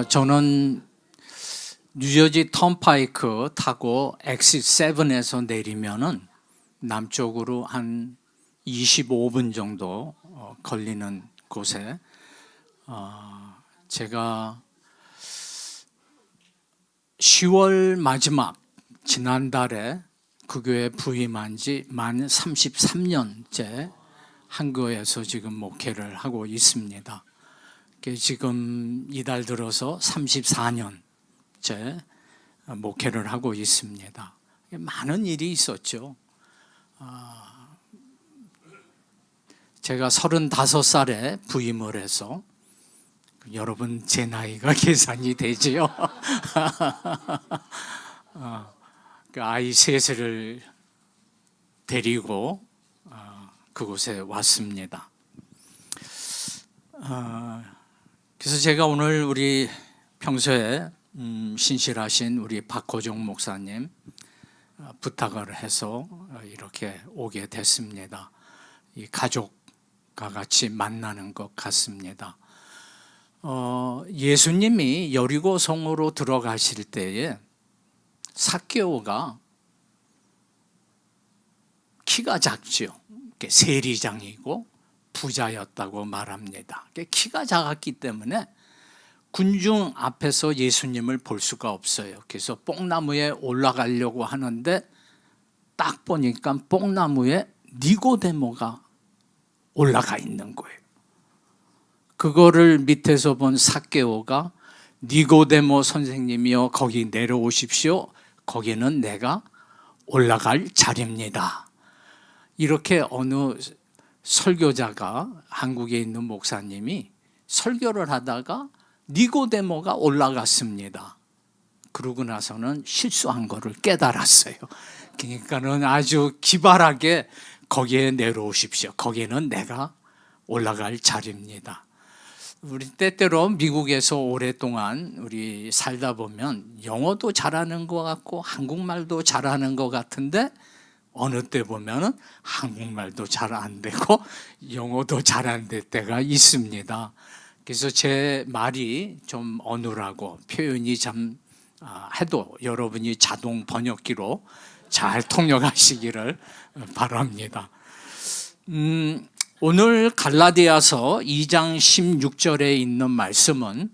저는 뉴저지 턴파이크 타고 엑sit 7에서 내리면은 남쪽으로 한 25분 정도 걸리는 곳에 제가 10월 마지막 지난달에 그 교회 부임한 지 만 33년째 한교에서 지금 목회를 하고 있습니다. 지금 이달 들어서 34년째 목회를 하고 있습니다. 많은 일이 있었죠. 제가 35살에 부임을 해서, 여러분 제 나이가 계산이 되지요. 아이 셋을 데리고 그곳에 왔습니다. 그래서 제가 오늘 우리 평소에 신실하신 우리 박호종 목사님 부탁을 해서 이렇게 오게 됐습니다. 이 가족과 같이 만나는 것 같습니다. 예수님이 여리고 성으로 들어가실 때에 삭개오가 키가 작죠. 세리장이고 부자였다고 말합니다. 키가 작았기 때문에 군중 앞에서 예수님을 볼 수가 없어요. 그래서 뽕나무에 올라가려고 하는데 딱 보니까 뽕나무에 니고데모가 올라가 있는 거예요. 그거를 밑에서 본 삭개오가 니고데모 선생님이여 거기 내려오십시오. 거기는 내가 올라갈 자리입니다. 이렇게 어느 설교자가, 한국에 있는 목사님이 설교를 하다가 니고데모가 올라갔습니다. 그러고 나서는 실수한 거를 깨달았어요. 그러니까는 아주 기발하게 거기에 내려오십시오. 거기는 내가 올라갈 자리입니다. 우리 때때로 미국에서 오랫동안 우리 살다 보면 영어도 잘하는 것 같고 한국말도 잘하는 것 같은데 어느 때 보면은 한국말도 잘 안 되고 영어도 잘 안 될 때가 있습니다. 그래서 제 말이 좀 어눌하고 표현이 참 해도 여러분이 자동 번역기로 잘 통역하시기를 바랍니다. 오늘 갈라디아서 2장 16절에 있는 말씀은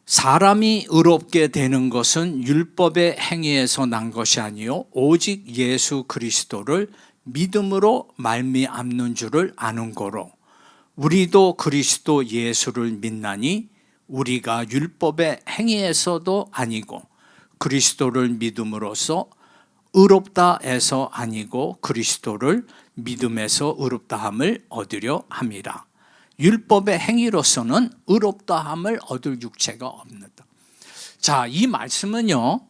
사람이 의롭게 되는 것은 율법의 행위에서 난 것이 아니요 오직 예수 그리스도를 믿음으로 말미암는 줄을 아는 거로 우리도 그리스도 예수를 믿나니 우리가 율법의 행위에서도 아니고 그리스도를 믿음으로써 의롭다 해서 아니고 그리스도를 믿음에서 의롭다함을 얻으려 함이라. 율법의 행위로서는 의롭다함을 얻을 육체가 없는다. 자, 이 말씀은요,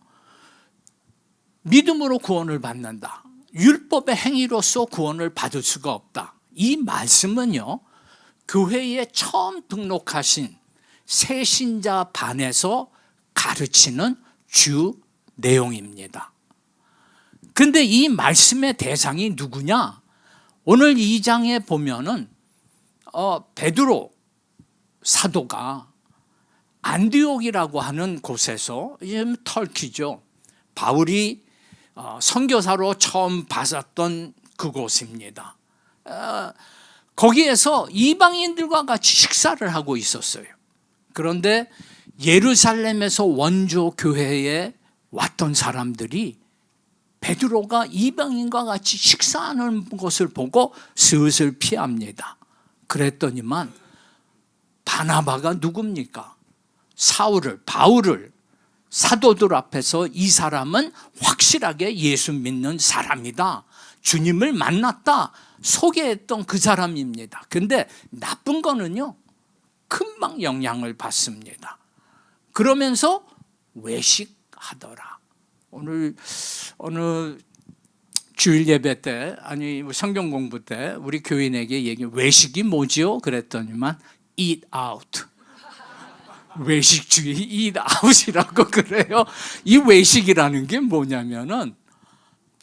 믿음으로 구원을 받는다. 율법의 행위로서 구원을 받을 수가 없다. 이 말씀은요, 교회에 처음 등록하신 새신자 반에서 가르치는 주 내용입니다. 근데 이 말씀의 대상이 누구냐? 오늘 2장에 보면은 베드로 사도가 안디옥이라고 하는 곳에서, 터키죠, 바울이 선교사로 처음 받았던 그곳입니다. 거기에서 이방인들과 같이 식사를 하고 있었어요. 그런데 예루살렘에서 원조 교회에 왔던 사람들이 베드로가 이방인과 같이 식사하는 것을 보고 슬슬 피합니다. 그랬더니만 바나바가 누굽니까? 바울을 사도들 앞에서 이 사람은 확실하게 예수 믿는 사람이다, 주님을 만났다 소개했던 그 사람입니다. 근데 나쁜 거는요, 금방 영향을 받습니다. 그러면서 외식하더라. 오늘 어느 주일 예배 때, 아니 성경 공부 때 우리 교인에게 외식이 뭐지요? 그랬더니만 eat out, 외식주의 eat out이라고 그래요. 이 외식이라는 게 뭐냐면은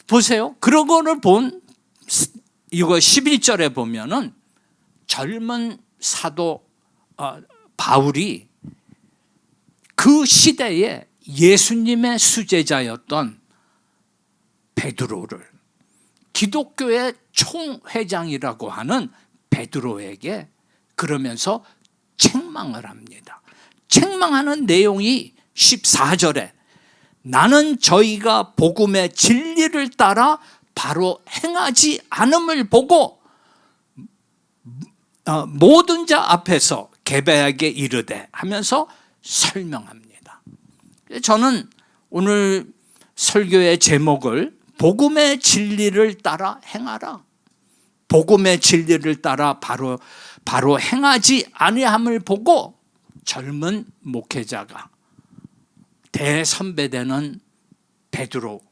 보세요. 그런 거를 이거 11절에 보면은 젊은 사도 바울이 그 시대에 예수님의 수제자였던 베드로를, 기독교의 총회장이라고 하는 베드로에게 그러면서 책망을 합니다. 책망하는 내용이 14절에 나는 저희가 복음의 진리를 따라 바로 행하지 않음을 보고 모든 자 앞에서 개배하게 이르되 하면서 설명합니다. 저는 오늘 설교의 제목을 복음의 진리를 따라 행하라, 복음의 진리를 따라 바로 행하지 아니함을 보고 젊은 목회자가 대선배되는 베드로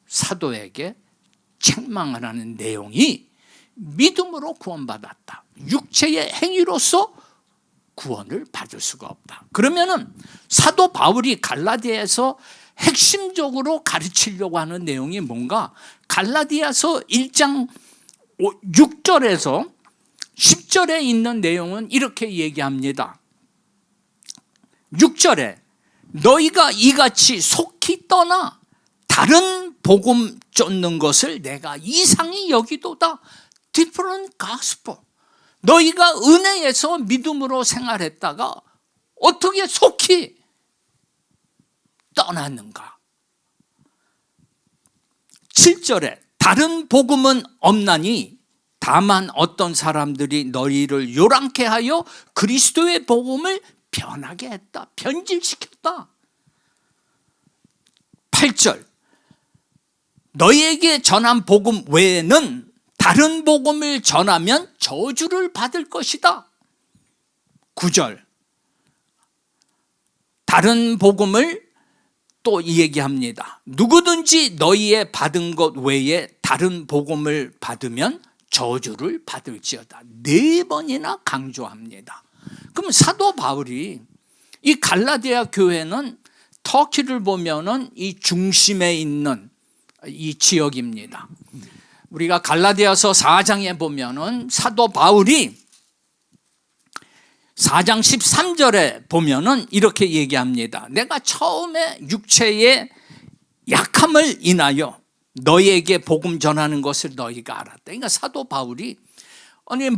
사도에게 책망을 하는 내용이 믿음으로 구원받았다, 육체의 행위로서 구원을 받을 수가 없다. 그러면은 사도 바울이 갈라디아에서 핵심적으로 가르치려고 하는 내용이 뭔가? 갈라디아서 1장 6절에서 10절에 있는 내용은 이렇게 얘기합니다. 6절에 너희가 이같이 속히 떠나 다른 복음 쫓는 것을 내가 이상히 여기도다. Different gospel. 너희가 은혜에서 믿음으로 생활했다가 어떻게 속히 떠났는가? 7절에 다른 복음은 없나니 다만 어떤 사람들이 너희를 요란케 하여 그리스도의 복음을 변하게 했다, 변질시켰다. 8절 너희에게 전한 복음 외에는 다른 복음을 전하면 저주를 받을 것이다. 9절 다른 복음을 또 얘기합니다. 누구든지 너희의 받은 것 외에 다른 복음을 받으면 저주를 받을지어다. 4번이나 강조합니다. 그럼 사도 바울이 이 갈라디아 교회는 터키를 보면은 이 중심에 있는 이 지역입니다. 우리가 갈라디아서 4장에 보면은 사도 바울이 4장 13절에 보면은 이렇게 얘기합니다. 내가 처음에 육체의 약함을 인하여 너희에게 복음 전하는 것을 너희가 알았다. 그러니까 사도 바울이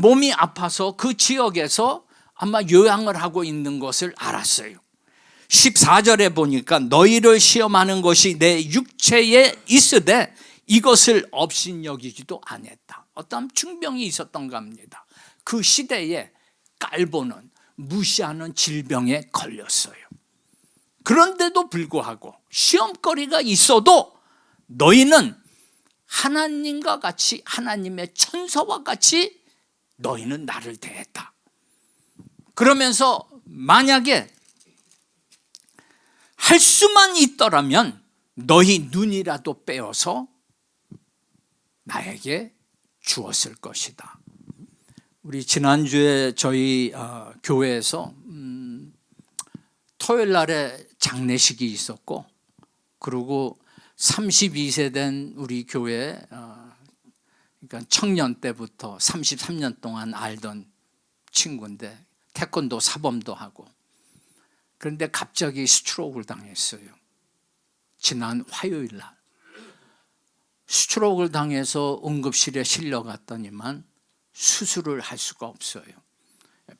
몸이 아파서 그 지역에서 아마 요양을 하고 있는 것을 알았어요. 14절에 보니까 너희를 시험하는 것이 내 육체에 있으되 이것을 업신여기지도 않았다. 어떤 중병이 있었던가 합니다. 그 시대에 깔보는 무시하는 질병에 걸렸어요. 그런데도 불구하고 시험거리가 있어도 너희는 하나님과 같이, 하나님의 천사와 같이 너희는 나를 대했다. 그러면서 만약에 할 수만 있더라면 너희 눈이라도 빼어서 나에게 주었을 것이다. 우리 지난주에 저희 교회에서 토요일 날에 장례식이 있었고, 그리고 32세 된 우리 교회, 그러니까 청년 때부터 33년 동안 알던 친구인데 태권도 사범도 하고, 그런데 갑자기 스트로크를 당했어요. 지난 화요일 날 스트로크를 당해서 응급실에 실려갔더니만 수술을 할 수가 없어요.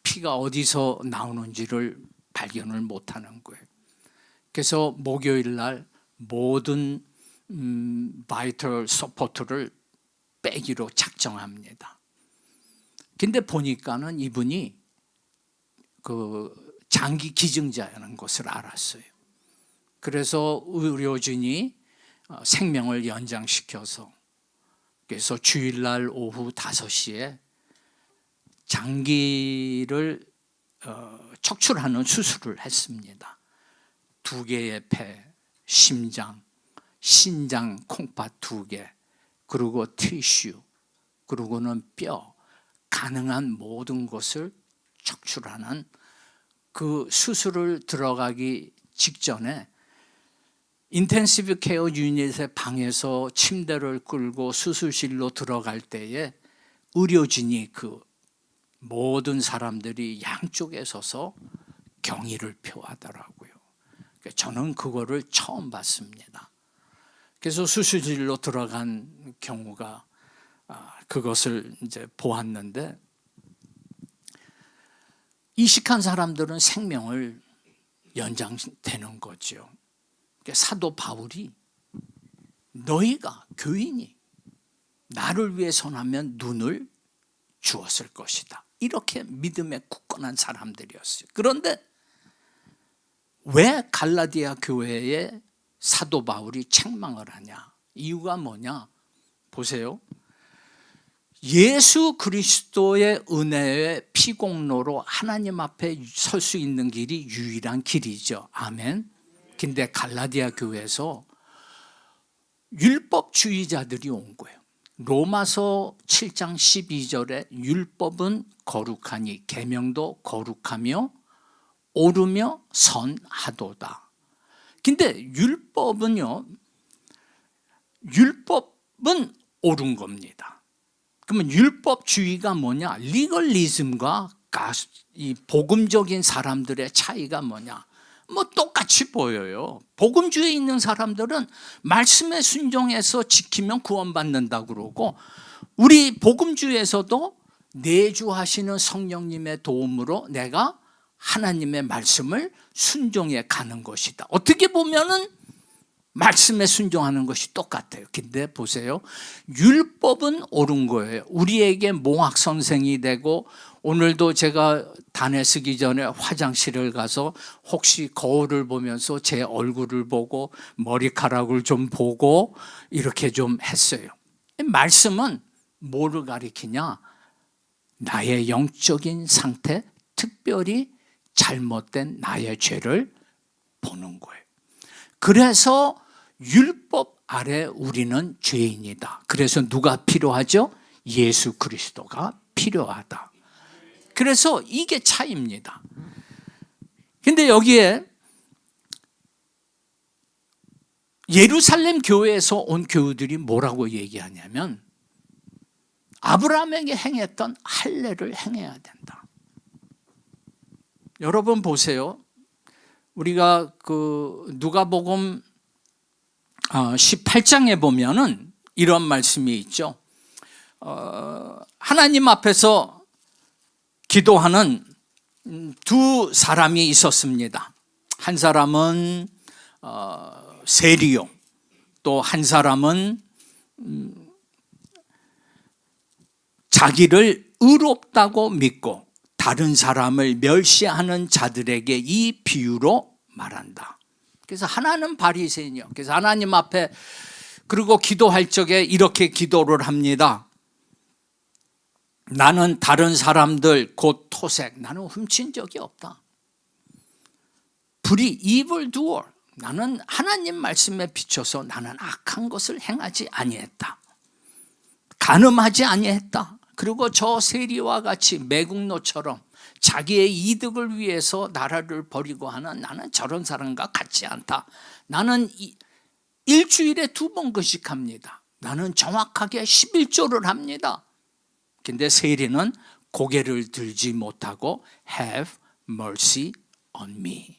피가 어디서 나오는지를 발견을 못하는 거예요. 그래서 목요일 날 모든 바이털 서포트를 빼기로 작정합니다. 근데 보니까는 이분이 그 장기 기증자라는 것을 알았어요. 그래서 의료진이 생명을 연장시켜서, 그래서 주일날 오후 5시에 장기를 척출하는 수술을 했습니다. 2개의 폐, 심장, 신장 콩팥 2개, 그리고 티슈, 그리고는 뼈, 가능한 모든 것을 척출하는 그 수술을 들어가기 직전에 인텐시브 케어 유닛의 방에서 침대를 끌고 수술실로 들어갈 때에 의료진이 그 모든 사람들이 양쪽에 서서 경의를 표하더라고요. 저는 그거를 처음 봤습니다. 그래서 수술실로 들어간 경우가 그것을 이제 보았는데, 이식한 사람들은 생명을 연장되는 거죠. 사도 바울이 너희가 교인이 나를 위해 선하면 눈을 주었을 것이다, 이렇게 믿음에 굳건한 사람들이었어요. 그런데 왜 갈라디아 교회에 사도 바울이 책망을 하냐? 이유가 뭐냐? 보세요. 예수 그리스도의 은혜의 피공로로 하나님 앞에 설 수 있는 길이 유일한 길이죠. 아멘. 근데 갈라디아 교회에서 율법주의자들이 온 거예요. 로마서 7장 12절에 율법은 거룩하니 계명도 거룩하며 옳으며 선하도다. 근데 율법은 옳은 겁니다. 그러면 율법주의가 뭐냐? 리걸리즘과 이 복음적인 사람들의 차이가 뭐냐? 뭐 똑같이 보여요. 복음주의에 있는 사람들은 말씀에 순종해서 지키면 구원받는다고 그러고, 우리 복음주의에서도 내주하시는 성령님의 도움으로 내가 하나님의 말씀을 순종해 가는 것이다. 어떻게 보면은 말씀에 순종하는 것이 똑같아요. 근데 보세요. 율법은 옳은 거예요. 우리에게 몽학 선생이 되고, 오늘도 제가 단에 쓰기 전에 화장실을 가서 혹시 거울을 보면서 제 얼굴을 보고 머리카락을 좀 보고 이렇게 좀 했어요. 말씀은 뭐를 가리키냐? 나의 영적인 상태, 특별히 잘못된 나의 죄를 보는 거예요. 그래서 율법 아래 우리는 죄인이다. 그래서 누가 필요하죠? 예수 그리스도가 필요하다. 그래서 이게 차이입니다. 근데 여기에 예루살렘 교회에서 온 교우들이 뭐라고 얘기하냐면, 아브라함에게 행했던 할례를 행해야 된다. 여러분 보세요. 우리가 누가복음 18장에 보면은 이런 말씀이 있죠. 하나님 앞에서 기도하는 두 사람이 있었습니다. 한 사람은 세리요, 또 한 사람은 자기를 의롭다고 믿고 다른 사람을 멸시하는 자들에게 이 비유로 말한다. 그래서 하나는 바리새인이요. 그래서 하나님 앞에 그리고 기도할 적에 이렇게 기도를 합니다. 나는 다른 사람들 곧 토색, 나는 훔친 적이 없다. 불의 evil doer, 나는 하나님 말씀에 비춰서 나는 악한 것을 행하지 아니했다. 간음하지 아니했다. 그리고 저 세리와 같이 매국노처럼 자기의 이득을 위해서 나라를 버리고 하는 나는 저런 사람과 같지 않다. 나는 일주일에 2번 금식합니다. 나는 정확하게 11조를 합니다. 근데 세리는 고개를 들지 못하고 have mercy on me.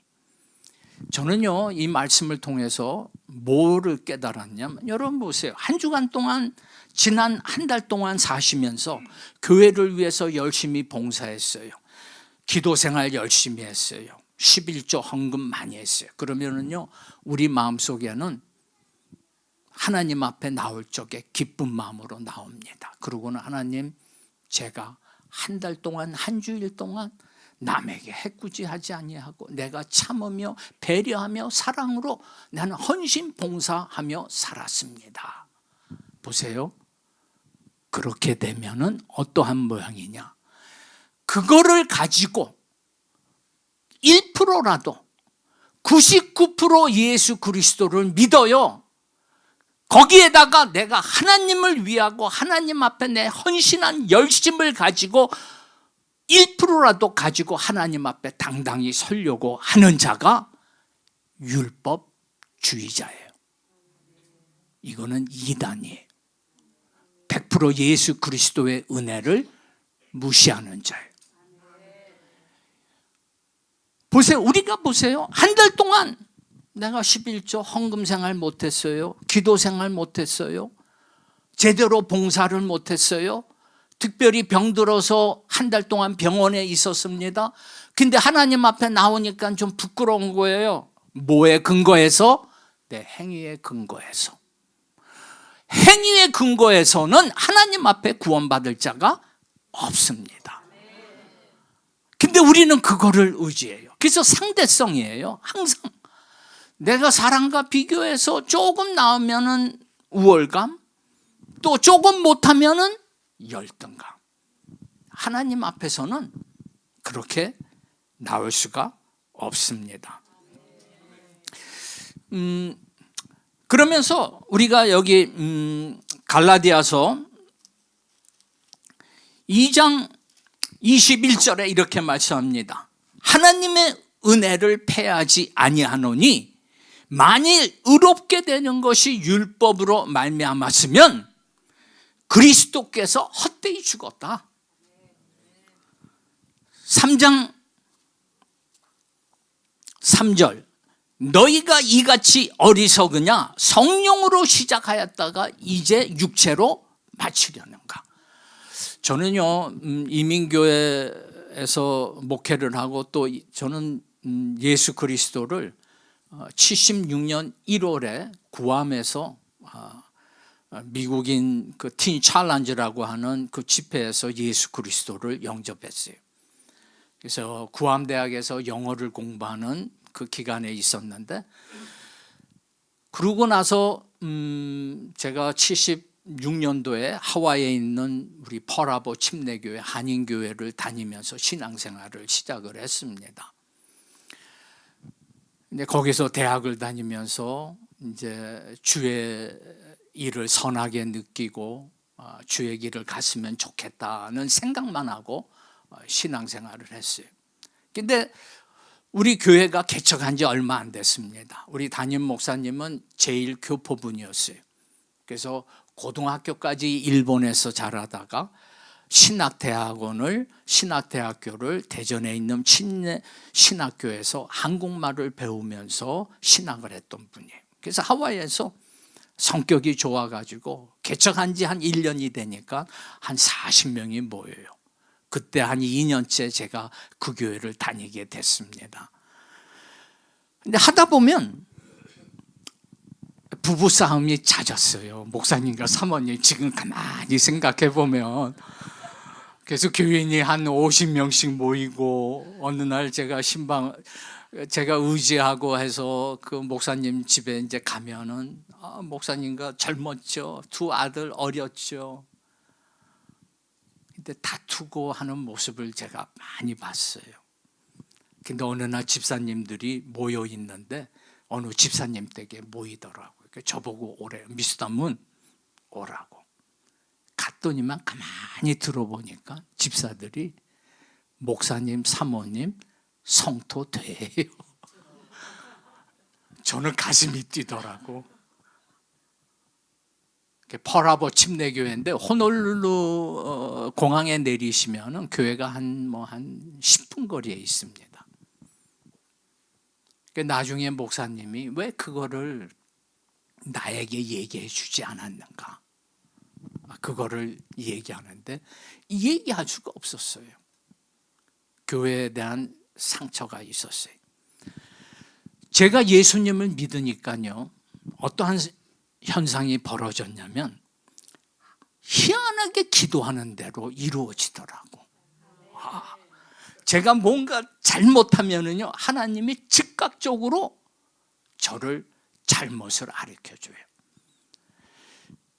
저는요, 이 말씀을 통해서 뭐를 깨달았냐면, 여러분 보세요. 한 주간 동안, 지난 한 달 동안 사시면서 교회를 위해서 열심히 봉사했어요. 기도 생활 열심히 했어요. 11조 헌금 많이 했어요. 그러면은요, 우리 마음속에는 하나님 앞에 나올 적에 기쁜 마음으로 나옵니다. 그러고는 하나님, 제가 한 달 동안, 한 주일 동안 남에게 해꾸지하지 아니하고 내가 참으며 배려하며 사랑으로 나는 헌신 봉사하며 살았습니다. 보세요. 그렇게 되면은 어떠한 모양이냐? 그거를 가지고 1%라도 99% 예수 그리스도를 믿어요. 거기에다가 내가 하나님을 위하고 하나님 앞에 내 헌신한 열심을 가지고 1%라도 가지고 하나님 앞에 당당히 서려고 하는 자가 율법주의자예요. 이거는 이단이에요. 100% 예수 그리스도의 은혜를 무시하는 자예요. 보세요. 우리가 보세요. 한 달 동안 내가 11조 헌금 생활 못했어요. 기도 생활 못했어요. 제대로 봉사를 못했어요. 특별히 병들어서 한 달 동안 병원에 있었습니다. 근데 하나님 앞에 나오니까 좀 부끄러운 거예요. 뭐에 근거해서? 내 행위에 근거해서. 행위에 근거해서는 하나님 앞에 구원받을 자가 없습니다. 근데 우리는 그거를 의지해요. 그래서 상대성이에요. 항상 내가 사람과 비교해서 조금 나오면은 우월감, 또 조금 못하면은 열등감. 하나님 앞에서는 그렇게 나올 수가 없습니다. 그러면서 우리가 여기 갈라디아서 2장 21절에 이렇게 말씀합니다. 하나님의 은혜를 패하지 아니하노니 만일 의롭게 되는 것이 율법으로 말미암았으면 그리스도께서 헛되이 죽었다. 3장 3절 너희가 이같이 어리석으냐 성령으로 시작하였다가 이제 육체로 마치려는가. 저는요 이민교회에서 목회를 하고 또 저는 예수 그리스도를 76년 1월에 구암에서 미국인 그 틴 챌린지라고 하는 그 집회에서 예수 그리스도를 영접했어요. 그래서 구암대학에서 영어를 공부하는 그 기간에 있었는데, 그러고 나서 제가 76년도에 하와이에 있는 우리 펄하버 침례교회 한인교회를 다니면서 신앙생활을 시작을 했습니다. 근데 거기서 대학을 다니면서 이제 주의 일을 선하게 느끼고 주의 길을 갔으면 좋겠다는 생각만 하고 신앙생활을 했어요. 근데 우리 교회가 개척한 지 얼마 안 됐습니다. 우리 담임 목사님은 제일 교포분이었어요. 그래서 고등학교까지 일본에서 자라다가 신학대학교를 대전에 있는 침례 신학교에서 한국말을 배우면서 신학을 했던 분이에요. 그래서 하와이에서 성격이 좋아가지고 개척한 지 한 1년이 되니까 한 40명이 모여요. 그때 한 2년째 제가 그 교회를 다니게 됐습니다. 근데 하다 보면 부부싸움이 잦았어요. 목사님과 사모님 지금 가만히 생각해 보면. 그래서 교인이 한 50명씩 모이고 어느 날 제가 의지하고 해서 그 목사님 집에 이제 가면은 목사님과 젊었죠. 두 아들 어렸죠. 근데 다투고 하는 모습을 제가 많이 봤어요. 근데 어느 날 집사님들이 모여 있는데 어느 집사님 댁에 모이더라고요. 저보고 오래요. 미수다문 오라고. 갔더니만 가만히 들어보니까 집사들이 목사님, 사모님 성토 돼요. 저는 가슴이 뛰더라고. 펄하버 침례교회인데 호놀룰루 공항에 내리시면은 교회가 한 10분 거리에 있습니다. 나중에 목사님이 왜 그거를 나에게 얘기해 주지 않았는가? 그거를 얘기하는데 얘기할 수가 없었어요. 교회에 대한 상처가 있었어요. 제가 예수님을 믿으니까요, 어떠한 현상이 벌어졌냐면 희한하게 기도하는 대로 이루어지더라고. 제가 뭔가 잘못하면은요, 하나님이 즉각적으로 저를 잘못을 가르쳐줘요.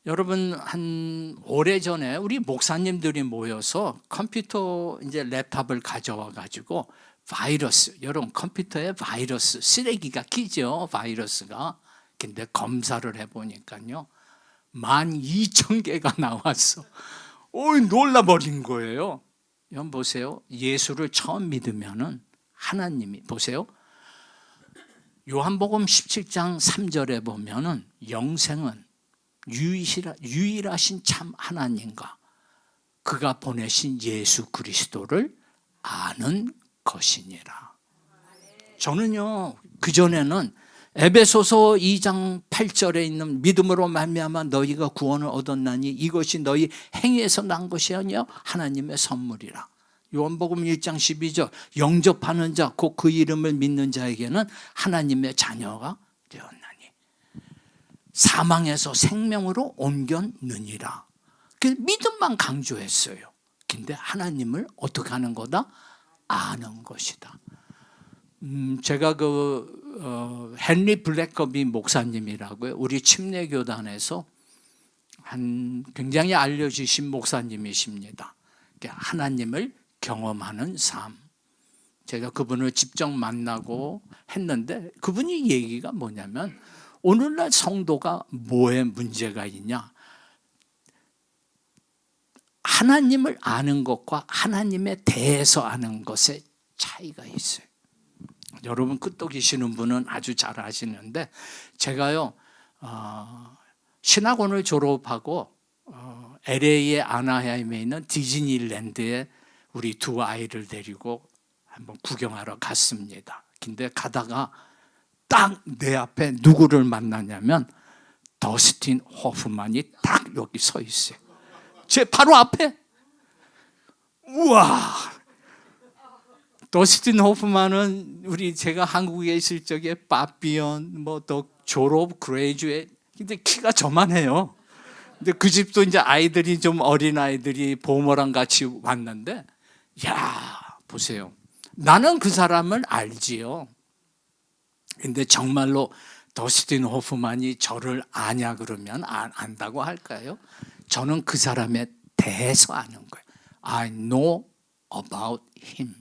여러분, 한 오래전에 우리 목사님들이 모여서 컴퓨터 이제 랩탑을 가져와 가지고 바이러스, 여러분 컴퓨터에 바이러스, 쓰레기가 끼죠, 바이러스가. 근데 검사를 해보니까요 12,000개가 나왔어. 놀라버린 거예요. 여러분 보세요. 예수를 처음 믿으면은 하나님이, 보세요, 요한복음 17장 3절에 보면은 영생은 유일하신 참 하나님과 그가 보내신 예수 그리스도를 아는 것이니라. 저는요, 그전에는 에베소서 2장 8절에 있는 믿음으로 말미암아 너희가 구원을 얻었나니 이것이 너희 행위에서 난 것이 아니요 하나님의 선물이라. 요한복음 1장 12절 영접하는 자 곧 그 이름을 믿는 자에게는 하나님의 자녀가 되었나니 사망에서 생명으로 옮겼느니라. 그 믿음만 강조했어요. 근데 하나님을 어떻게 하는 거다? 아는 것이다. 제가 헨리 블랙커비 목사님이라고요. 우리 침례교단에서 굉장히 알려지신 목사님이십니다. 하나님을 경험하는 삶. 제가 그분을 직접 만나고 했는데 그분이 얘기가 뭐냐면 오늘날 성도가 뭐에 문제가 있냐? 하나님을 아는 것과 하나님에 대해서 아는 것에 차이가 있어요. 여러분 끄떡이시는 분은 아주 잘 아시는데 제가요 신학원을 졸업하고 LA의 아나하임에 있는 디즈니랜드에 우리 두 아이를 데리고 한번 구경하러 갔습니다. 근데 가다가 딱 내 앞에 누구를 만나냐면 더스틴 호프만이 딱 여기 서 있어요. 제 바로 앞에. 우와. 더스틴 호프만은 제가 한국에 있을 적에 파비언 더 졸업 그레이주에 근데 키가 저만해요. 근데 그 집도 이제 아이들이 좀 어린 아이들이 보모랑 같이 왔는데 야 보세요. 나는 그 사람을 알지요. 근데 정말로 더스틴 호프만이 저를 아냐 그러면 안다고 할까요? 저는 그 사람에 대해서 아는 거예요. I know about him.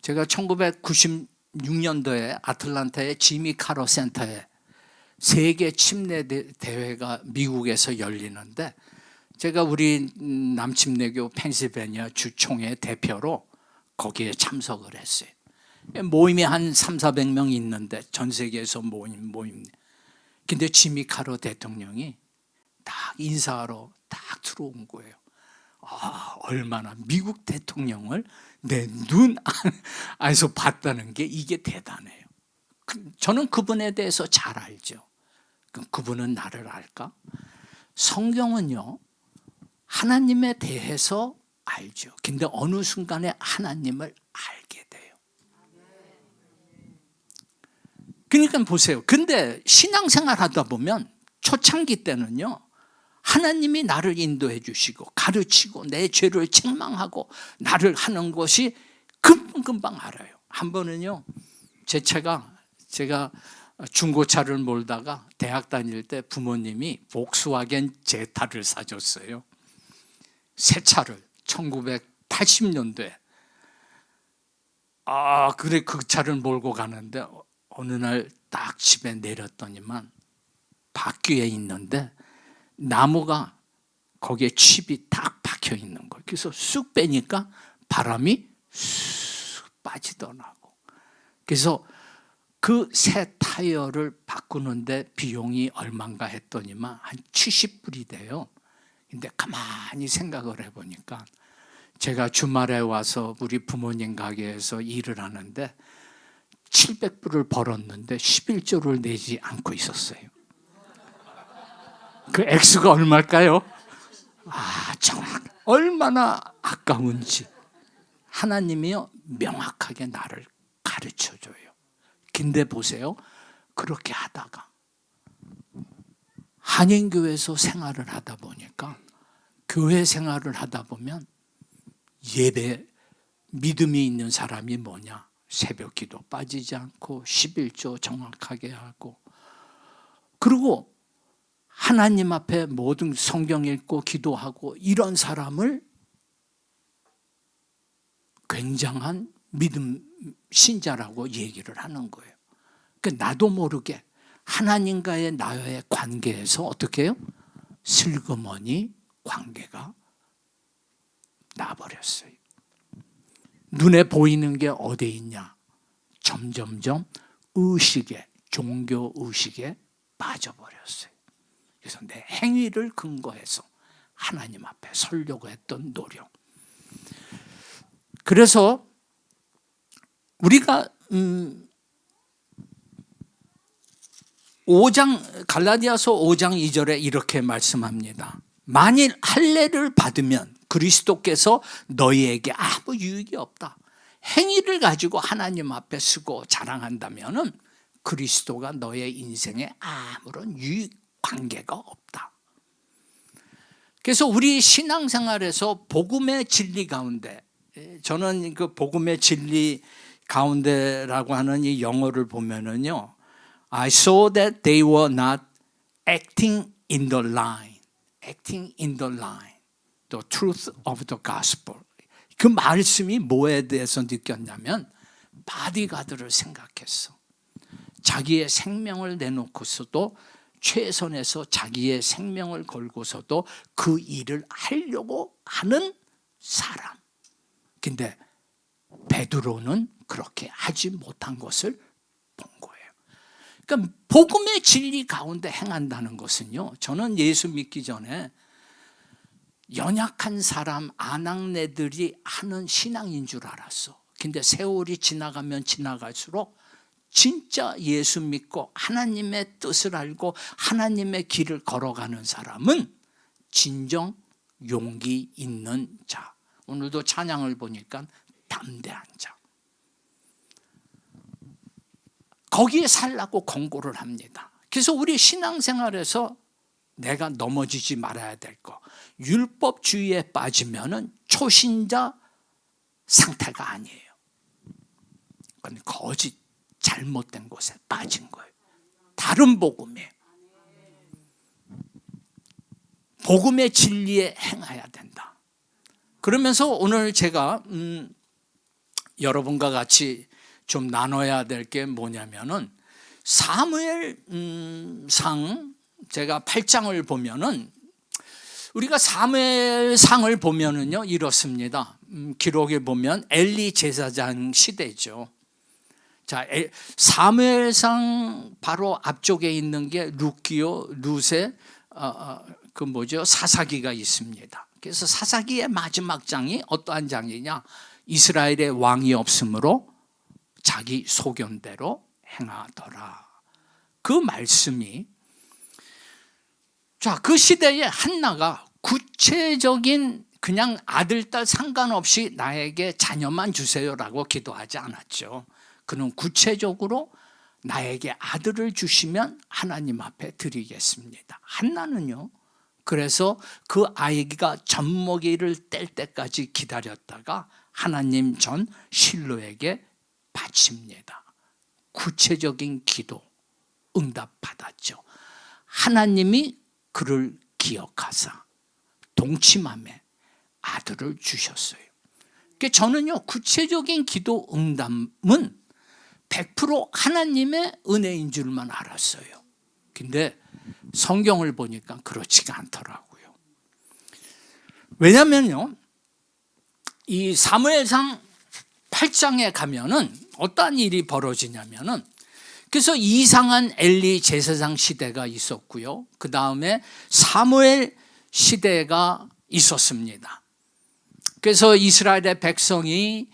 제가 1996년도에 아틀란타의 지미 카러 센터에 세계 침례 대회가 미국에서 열리는데 제가 우리 남침례교 펜실베니아 주총회 대표로 거기에 참석을 했어요. 모임이 한 300~400명 있는데 전 세계에서 모임. 근데 지미 카러 대통령이 딱 인사하러 딱 들어온 거예요. 얼마나 미국 대통령을 내 눈 안에서 봤다는 게 이게 대단해요. 저는 그분에 대해서 잘 알죠. 그분은 나를 알까? 성경은요 하나님에 대해서 알죠. 근데 어느 순간에 하나님을 알게 돼요. 그러니까 보세요. 근데 신앙생활 하다 보면 초창기 때는요 하나님이 나를 인도해 주시고 가르치고 내 죄를 책망하고 나를 하는 것이 금방 알아요. 한 번은요 제가 중고차를 몰다가 대학 다닐 때 부모님이 복스와겐 제타를 사줬어요. 새 차를 1980년도에 그래 그 차를 몰고 가는데 어느 날 딱 집에 내렸더니만 바퀴에 있는데 나무가 거기에 칩이 딱 박혀 있는 거예요. 그래서 쑥 빼니까 바람이 쑥 빠지더라고. 그래서 그 새 타이어를 바꾸는데 비용이 얼마인가 했더니만 한 70불이 돼요. 근데 가만히 생각을 해보니까 제가 주말에 와서 우리 부모님 가게에서 일을 하는데 700불을 벌었는데 11조를 내지 않고 있었어요. 그 액수가 얼마일까요? 정확. 얼마나 아까운지. 하나님이요 명확하게 나를 가르쳐줘요. 근데 보세요. 그렇게 하다가 한인교회에서 생활을 하다 보니까 교회 생활을 하다 보면 예배 믿음이 있는 사람이 뭐냐? 새벽 기도 빠지지 않고 11조 정확하게 하고 그리고 하나님 앞에 모든 성경 읽고 기도하고 이런 사람을 굉장한 믿음 신자라고 얘기를 하는 거예요. 그러니까 나도 모르게 하나님과의 나의 관계에서 어떻게 해요? 슬그머니 관계가 나버렸어요. 눈에 보이는 게 어디 있냐? 점점점 의식에, 종교 의식에 빠져버렸어요. 그래서 내 행위를 근거해서 하나님 앞에 서려고 했던 노력. 그래서 우리가 5장 갈라디아서 5장 2절에 이렇게 말씀합니다. 만일 할례를 받으면 그리스도께서 너희에게 아무 유익이 없다. 행위를 가지고 하나님 앞에 쓰고 자랑한다면 그리스도가 너의 인생에 아무런 유익 관계가 없다. 그래서 우리 신앙생활에서 복음의 진리 가운데, 저는 그 복음의 진리 가운데라고 하는 이 영어를 보면은요, I saw that they were not acting in the line, acting in the line, the truth of the gospel. 그 말씀이 뭐에 대해서 느꼈냐면 바디가드를 생각했어. 자기의 생명을 내놓고서도 최선에서 자기의 생명을 걸고서도 그 일을 하려고 하는 사람. 근데 베드로는 그렇게 하지 못한 것을 본 거예요. 그러니까 복음의 진리 가운데 행한다는 것은요, 저는 예수 믿기 전에 연약한 사람, 아낙네들이 하는 신앙인 줄 알았어. 근데 세월이 지나가면 지나갈수록 진짜 예수 믿고 하나님의 뜻을 알고 하나님의 길을 걸어가는 사람은 진정 용기 있는 자. 오늘도 찬양을 보니까 담대한 자. 거기에 살라고 권고를 합니다. 그래서 우리 신앙생활에서 내가 넘어지지 말아야 될 거, 율법주의에 빠지면은 초신자 상태가 아니에요. 그건 거짓, 잘못된 곳에 빠진 거예요. 다른 복음이에요. 복음의 진리에 행해야 된다. 그러면서 오늘 제가 여러분과 같이 좀 나눠야 될 게 뭐냐면은 사무엘상 제가 8장을 보면은 우리가 사무엘상을 보면은요 이렇습니다. 기록에 보면 엘리 제사장 시대죠. 자, 사무엘상 바로 앞쪽에 있는 게 룻기요, 룻의 사사기가 있습니다. 그래서 사사기의 마지막 장이 어떠한 장이냐? 이스라엘의 왕이 없으므로 자기 소견대로 행하더라. 그 말씀이, 자, 그 시대에 한나가 구체적인 그냥 아들, 딸 상관없이 나에게 자녀만 주세요라고 기도하지 않았죠. 그는 구체적으로 나에게 아들을 주시면 하나님 앞에 드리겠습니다. 한나는요, 그래서 그 아이가 젖먹이를 뗄 때까지 기다렸다가 하나님 전 실로에게 바칩니다. 구체적인 기도 응답받았죠. 하나님이 그를 기억하사 동침함에 아들을 주셨어요. 그러니까 저는요, 구체적인 기도 응답은 100% 하나님의 은혜인 줄만 알았어요. 근데 성경을 보니까 그렇지가 않더라고요. 왜냐면요, 이 사무엘상 8장에 가면은 어떠한 일이 벌어지냐면은, 그래서 이상한 엘리 제사장 시대가 있었고요. 그 다음에 사무엘 시대가 있었습니다. 그래서 이스라엘의 백성이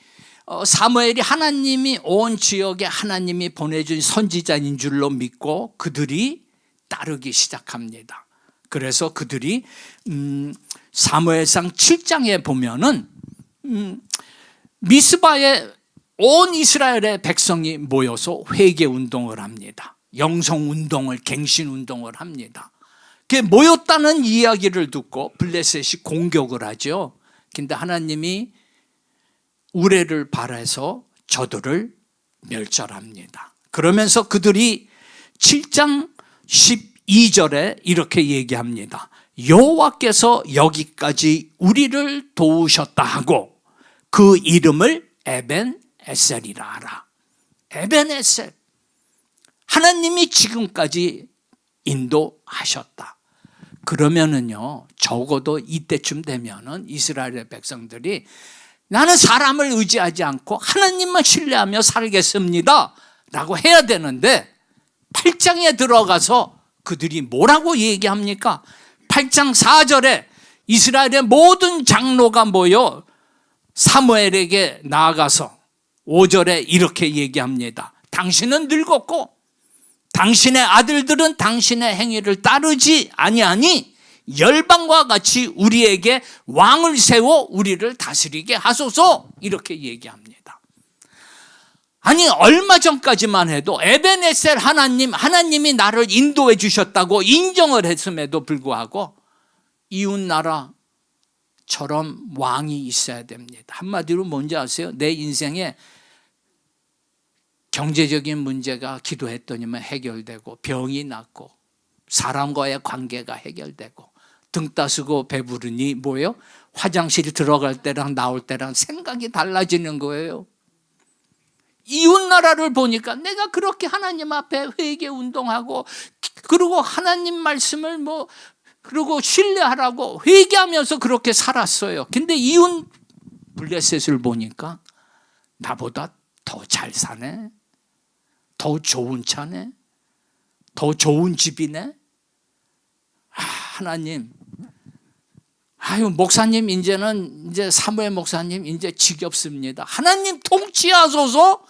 사무엘이 하나님이 온 지역에 하나님이 보내준 선지자인 줄로 믿고 그들이 따르기 시작합니다. 그래서 그들이 사무엘상 7장에 보면은 미스바에 온 이스라엘의 백성이 모여서 회개 운동을 합니다. 영성 운동을, 갱신 운동을 합니다. 그 모였다는 이야기를 듣고 블레셋이 공격을 하죠. 근데 하나님이 우레를 발해서 저들을 멸절합니다. 그러면서 그들이 7장 12절에 이렇게 얘기합니다. 여호와께서 여기까지 우리를 도우셨다 하고 그 이름을 에벤에셀이라 하라. 에벤에셀, 하나님이 지금까지 인도하셨다. 그러면은요, 적어도 이때쯤 되면은 이스라엘의 백성들이 나는 사람을 의지하지 않고 하나님만 신뢰하며 살겠습니다 라고 해야 되는데, 8장에 들어가서 그들이 뭐라고 얘기합니까? 8장 4절에 이스라엘의 모든 장로가 모여 사무엘에게 나아가서 5절에 이렇게 얘기합니다. 당신은 늙었고 당신의 아들들은 당신의 행위를 따르지 아니하니 열방과 같이 우리에게 왕을 세워 우리를 다스리게 하소서, 이렇게 얘기합니다. 아니, 얼마 전까지만 해도 에베네셀 하나님이 나를 인도해 주셨다고 인정을 했음에도 불구하고 이웃나라처럼 왕이 있어야 됩니다. 한마디로 뭔지 아세요? 내 인생에 경제적인 문제가 기도했더니만 해결되고, 병이 낫고, 사람과의 관계가 해결되고, 등 따스고 배부르니 뭐예요? 화장실 들어갈 때랑 나올 때랑 생각이 달라지는 거예요. 이웃나라를 보니까 내가 그렇게 하나님 앞에 회개 운동하고, 그리고 하나님 말씀을 그리고 신뢰하라고 회개하면서 그렇게 살았어요. 근데 이웃 블레셋을 보니까 나보다 더 잘 사네, 더 좋은 차네, 더 좋은 집이네. 하나님, 목사님 이제 사무엘 목사님 이제 지겹습니다. 하나님 통치하소서.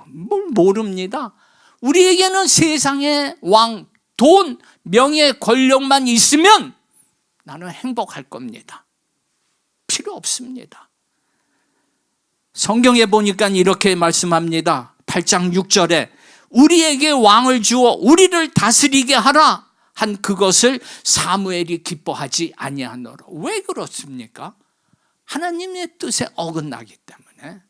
뭘 모릅니다. 우리에게는 세상의 왕, 돈, 명예, 권력만 있으면 나는 행복할 겁니다. 필요 없습니다. 성경에 보니까 이렇게 말씀합니다. 8장 6절에 우리에게 왕을 주어 우리를 다스리게 하라 한 그것을 사무엘이 기뻐하지 아니하노라. 왜 그렇습니까? 하나님의 뜻에 어긋나기 때문에.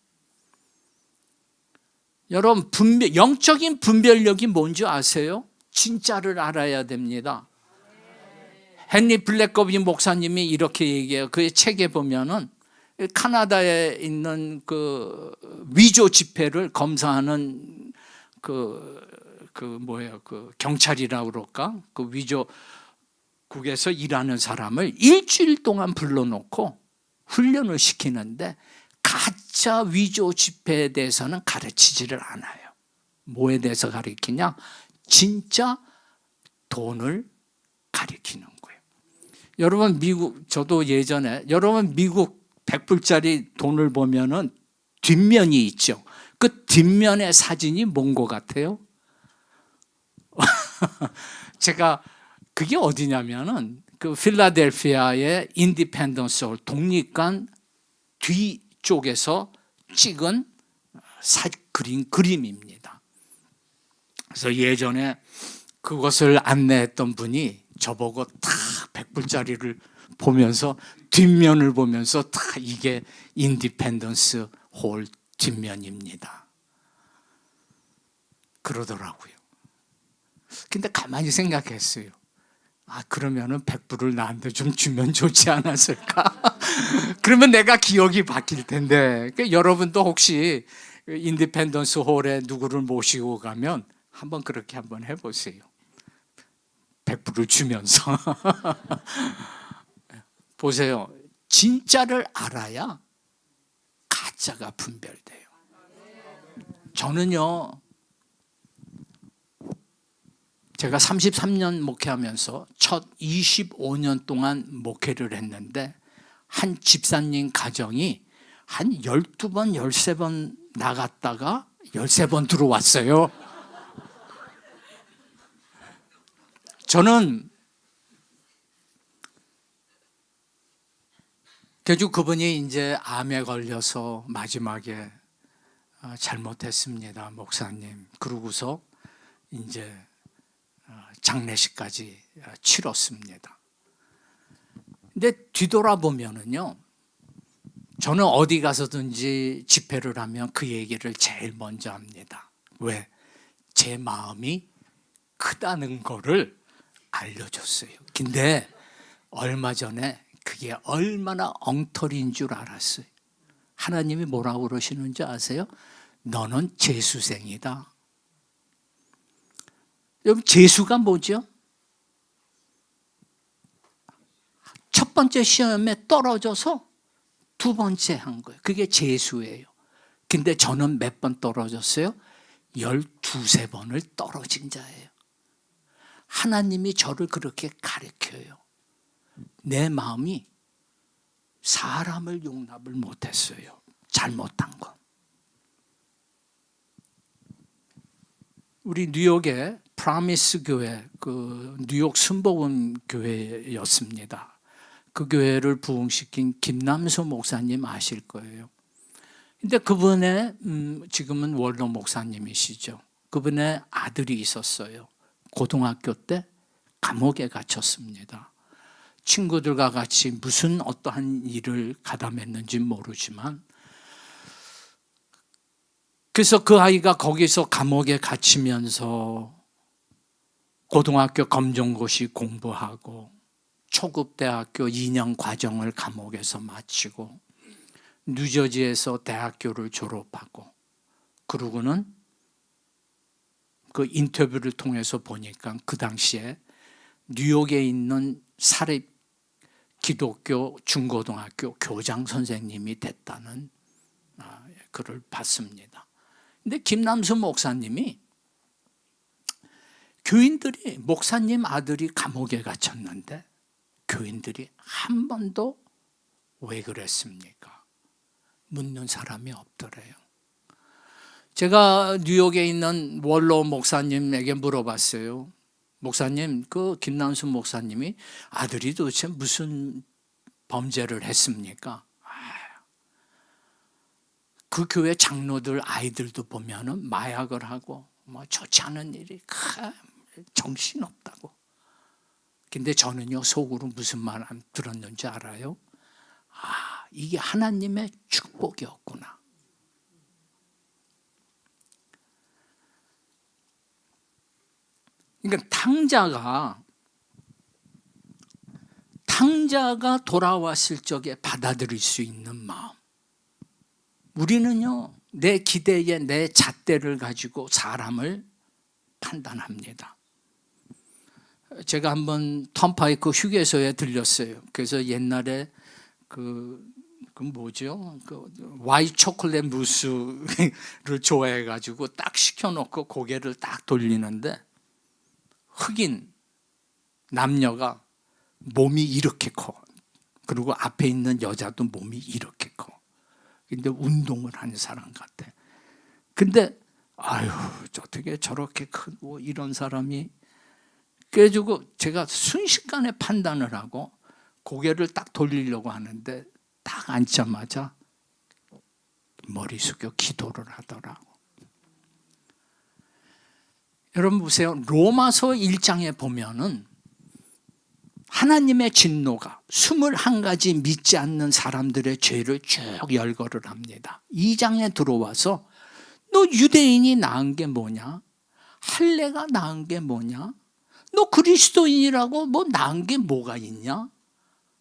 여러분, 영적인 분별력이 뭔지 아세요? 진짜를 알아야 됩니다. 헨리 블랙거비 목사님이 이렇게 얘기해요. 그의 책에 보면은 카나다에 있는 그 위조 지폐를 검사하는 그 경찰이라고 그럴까? 그 위조국에서 일하는 사람을 일주일 동안 불러놓고 훈련을 시키는데 가짜 위조 지폐에 대해서는 가르치지를 않아요. 뭐에 대해서 가르치냐? 진짜 돈을 가르치는 거예요. 여러분, 저도 예전에, 여러분 미국 100불짜리 돈을 보면은 뒷면이 있죠. 그 뒷면의 사진이 뭔 것 같아요? 제가 그게 어디냐면은 그 필라델피아의 인디펜던스 홀 독립관 뒤쪽에서 찍은 그림입니다. 그래서 예전에 그것을 안내했던 분이 저보고 다 100불짜리를 보면서 뒷면을 보면서 다 이게 인디펜던스 홀 뒷면입니다 그러더라고요. 근데 가만히 생각했어요. 그러면은 100불을 나한테 좀 주면 좋지 않았을까? 그러면 내가 기억이 바뀔 텐데. 그러니까 여러분도 혹시 인디펜던스 홀에 누구를 모시고 가면 한번 그렇게 한번 해보세요. 100불을 주면서. 보세요. 진짜를 알아야 가짜가 분별돼요. 저는요, 제가 33년 목회하면서 첫 25년 동안 목회를 했는데 한 집사님 가정이 한 12번, 13번 나갔다가 13번 들어왔어요. 저는 결국 그분이 이제 암에 걸려서 마지막에 잘못했습니다, 목사님. 그러고서 이제 장례식까지 치렀습니다. 근데 뒤돌아보면은요, 저는 어디 가서든지 집회를 하면 그 얘기를 제일 먼저 합니다. 왜? 제 마음이 크다는 거를 알려줬어요. 근데 얼마 전에 그게 얼마나 엉터리인 줄 알았어요. 하나님이 뭐라고 그러시는지 아세요? 너는 재수생이다. 여러분, 재수가 뭐죠? 첫 번째 시험에 떨어져서 두 번째 한 거예요. 그게 재수예요. 근데 저는 몇 번 떨어졌어요? 12~13번을 떨어진 자예요. 하나님이 저를 그렇게 가르쳐요. 내 마음이 사람을 용납을 못했어요. 잘못한 거. 우리 뉴욕의 프라미스 교회, 그 뉴욕 순복음 교회였습니다. 그 교회를 부흥시킨 김남수 목사님 아실 거예요. 근데 그분의 지금은 원로 목사님이시죠. 그분의 아들이 있었어요. 고등학교 때 감옥에 갇혔습니다. 친구들과 같이 무슨 어떠한 일을 가담했는지 모르지만, 그래서 그 아이가 거기서 감옥에 갇히면서 고등학교 검정고시 공부하고 초급대학교 2년 과정을 감옥에서 마치고 뉴저지에서 대학교를 졸업하고, 그러고는 그 인터뷰를 통해서 보니까 그 당시에 뉴욕에 있는 사립 기독교 중고등학교 교장 선생님이 됐다는 글을 봤습니다. 근데 김남수 목사님이 교인들이, 목사님 아들이 감옥에 갇혔는데 교인들이 한 번도 왜 그랬습니까? 묻는 사람이 없더래요. 제가 뉴욕에 있는 원로 목사님에게 물어봤어요. 목사님, 그 김남수 목사님이 아들이 도대체 무슨 범죄를 했습니까? 그 교회 장로들 아이들도 보면은 마약을 하고 뭐 좋지 않은 일이 정신없다고. 근데 저는요, 속으로 무슨 말 들었는지 알아요? 이게 하나님의 축복이었구나. 그러니까 탕자가 돌아왔을 적에 받아들일 수 있는 마음. 우리는요, 내 기대에 내 잣대를 가지고 사람을 판단합니다. 제가 한번 턴파이크 휴게소에 들렸어요. 그래서 옛날에 그 뭐죠? 와이트 초콜릿 무스를 좋아해가지고 딱 시켜놓고 고개를 딱 돌리는데 흑인 남녀가 몸이 이렇게 커. 그리고 앞에 있는 여자도 몸이 이렇게 커. 근데 운동을 하는 사람 같아. 근데 어떻게 저렇게 크고 이런 사람이. 그래가지고 제가 순식간에 판단을 하고 고개를 딱 돌리려고 하는데 딱 앉자마자 머리 숙여 기도를 하더라고. 여러분 보세요. 로마서 1장에 보면은 하나님의 진노가 21가지 믿지 않는 사람들의 죄를 쭉 열거를 합니다. 2장에 들어와서 너 유대인이 나은 게 뭐냐? 할례가 나은 게 뭐냐? 너 그리스도인이라고 뭐 나은 게 뭐가 있냐?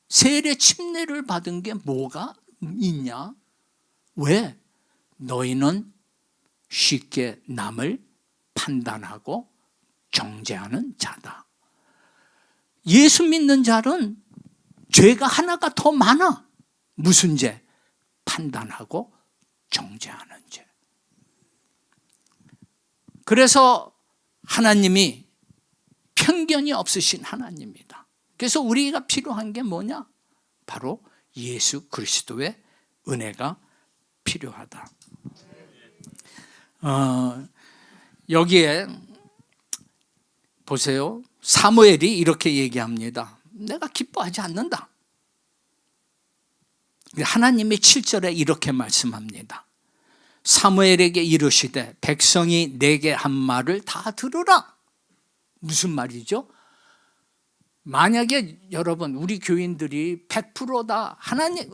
세례 침례를 받은 게 뭐가 있냐? 왜? 너희는 쉽게 남을 판단하고 정죄하는 자다. 예수 믿는 자는 죄가 하나가 더 많아. 무슨 죄? 판단하고 정죄하는 죄. 그래서 하나님이 편견이 없으신 하나님이다. 그래서 우리가 필요한 게 뭐냐? 바로 예수 그리스도의 은혜가 필요하다. 여기에 보세요. 사무엘이 이렇게 얘기합니다. 내가 기뻐하지 않는다. 하나님이 7절에 이렇게 말씀합니다. 사무엘에게 이르시되 백성이 내게 한 말을 다 들으라. 무슨 말이죠? 만약에 여러분 우리 교인들이 100%다 하나님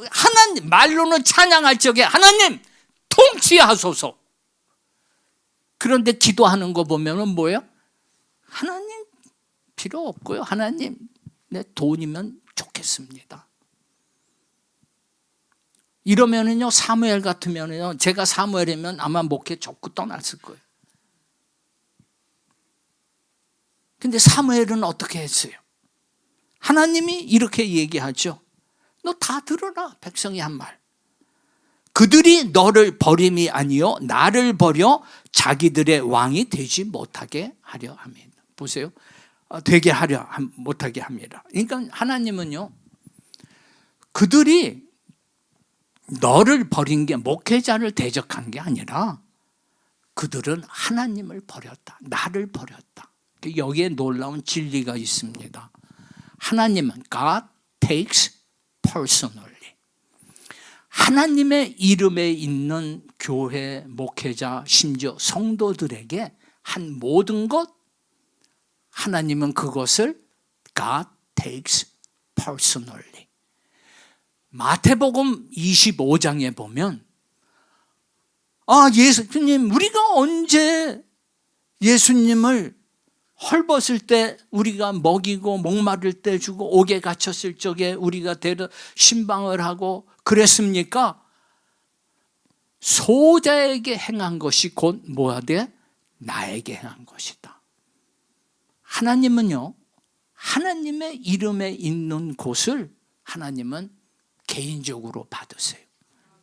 말로는 찬양할 적에 하나님 통치하소서. 그런데 기도하는 거 보면은 뭐예요? 하나님 필요 없고요. 하나님 내 돈이면 좋겠습니다. 이러면은요, 사무엘 같으면은요, 제가 사무엘이면 아마 목회 접고 떠났을 거예요. 근데 사무엘은 어떻게 했어요? 하나님이 이렇게 얘기하죠. 너 다 들어라. 백성이 한 말. 그들이 너를 버림이 아니요 나를 버려 자기들의 왕이 되지 못하게 하려 합니다. 보세요. 되게 하려 못하게 합니다. 그러니까 하나님은요, 그들이 너를 버린 게 목회자를 대적한 게 아니라 그들은 하나님을 버렸다. 나를 버렸다. 여기에 놀라운 진리가 있습니다. 하나님은 God takes personally. 하나님의 이름에 있는 교회, 목회자, 심지어 성도들에게 한 모든 것, 하나님은 그것을 God takes personally. 마태복음 25장에 보면 예수님, 우리가 언제 예수님을 헐벗을 때 우리가 먹이고 목마를 때 주고 옥에 갇혔을 적에 우리가 데려 신방을 하고 그랬습니까? 소자에게 행한 것이 곧 뭐야 돼? 나에게 행한 것이다. 하나님은요, 하나님의 이름에 있는 곳을 하나님은 개인적으로 받으세요.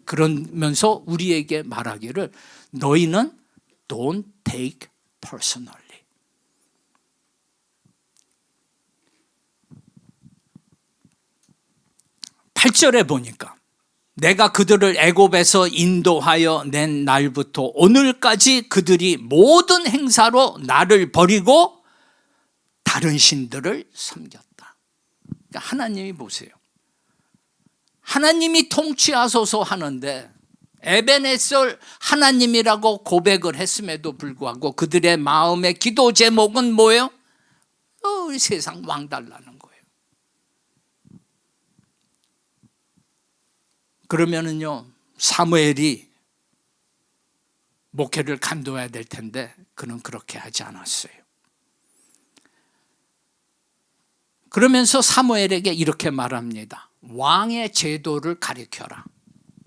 그러면서 우리에게 말하기를 너희는 don't take personally. 8절에 보니까 내가 그들을 애굽에서 인도하여 낸 날부터 오늘까지 그들이 모든 행사로 나를 버리고 다른 신들을 섬겼다. 그러니까 하나님이 보세요. 하나님이 통치하소서 하는데 에벤에서 하나님이라고 고백을 했음에도 불구하고 그들의 마음의 기도 제목은 뭐예요? 세상 왕 달라는 거예요. 그러면은요, 사무엘이 목회를 간도해야 될 텐데 그는 그렇게 하지 않았어요. 그러면서 사무엘에게 이렇게 말합니다. 왕의 제도를 가르쳐라.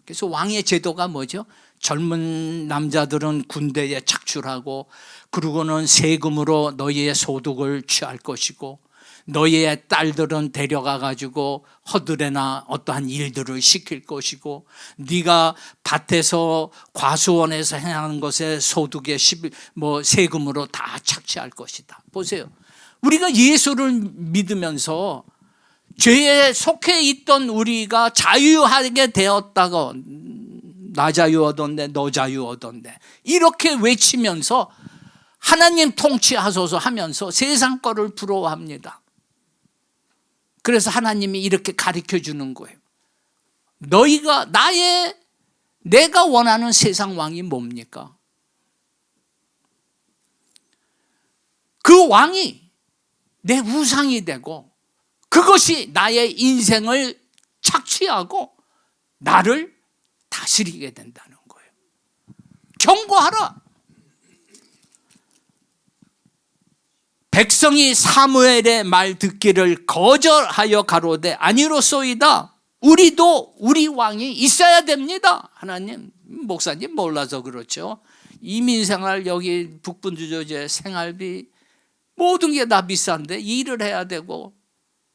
그래서 왕의 제도가 뭐죠? 젊은 남자들은 군대에 착출하고 그러고는 세금으로 너희의 소득을 취할 것이고 너희의 딸들은 데려가 가지고 허들에나 어떠한 일들을 시킬 것이고 네가 밭에서 과수원에서 행하는 것에 소득의 세금으로 다 착취할 것이다. 보세요. 우리가 예수를 믿으면서 죄에 속해 있던 우리가 자유하게 되었다고, 나 자유 얻었네, 너 자유 얻었네, 이렇게 외치면서 하나님 통치하소서 하면서 세상 거를 부러워합니다. 그래서 하나님이 이렇게 가르쳐 주는 거예요. 너희가 내가 원하는 세상 왕이 뭡니까? 그 왕이 내 우상이 되고 그것이 나의 인생을 착취하고 나를 다스리게 된다는 거예요. 경고하라. 백성이 사무엘의 말 듣기를 거절하여 가로되 아니로소이다. 우리도 우리 왕이 있어야 됩니다. 하나님, 목사님 몰라서 그렇죠. 이민생활 여기 북분주조제 생활비 모든 게 다 비싼데 일을 해야 되고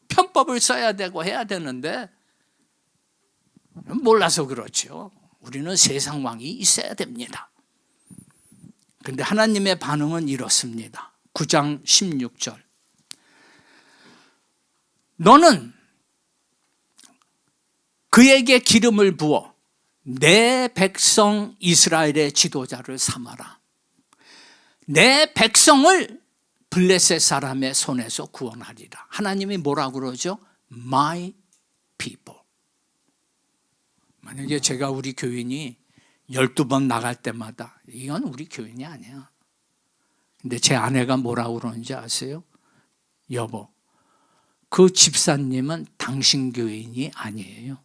편법을 써야 되고 해야 되는데 몰라서 그렇죠. 우리는 세상 왕이 있어야 됩니다. 그런데 하나님의 반응은 이렇습니다. 9장 16절. 너는 그에게 기름을 부어 내 백성 이스라엘의 지도자를 삼아라. 내 백성을 블레셋 사람의 손에서 구원하리라. 하나님이 뭐라고 그러죠? My people. 만약에 제가 우리 교인이 12번 나갈 때마다 이건 우리 교인이 아니야. 근데 제 아내가 뭐라고 그러는지 아세요? 여보, 그 집사님은 당신 교인이 아니에요.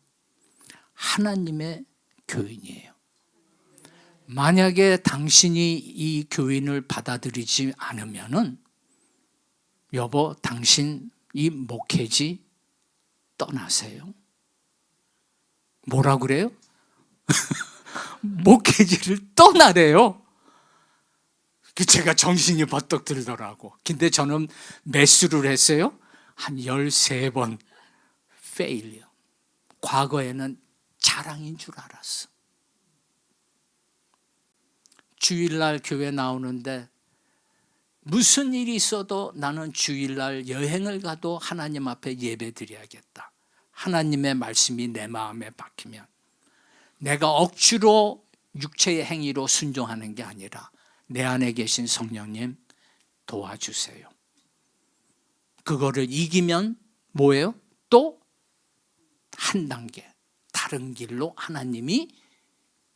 하나님의 교인이에요. 만약에 당신이 이 교인을 받아들이지 않으면은 여보, 당신 이 목회지 떠나세요. 뭐라 그래요? 목회지를 떠나래요. 제가 정신이 버떡 들더라고. 근데 저는 매수를 했어요. 한 13번 failure. 과거에는 자랑인 줄 알았어. 주일날 교회 나오는데 무슨 일이 있어도 나는 주일날 여행을 가도 하나님 앞에 예배 드려야겠다. 하나님의 말씀이 내 마음에 박히면 내가 억지로 육체의 행위로 순종하는 게 아니라 내 안에 계신 성령님 도와주세요. 그거를 이기면 뭐예요? 또 한 단계 다른 길로 하나님이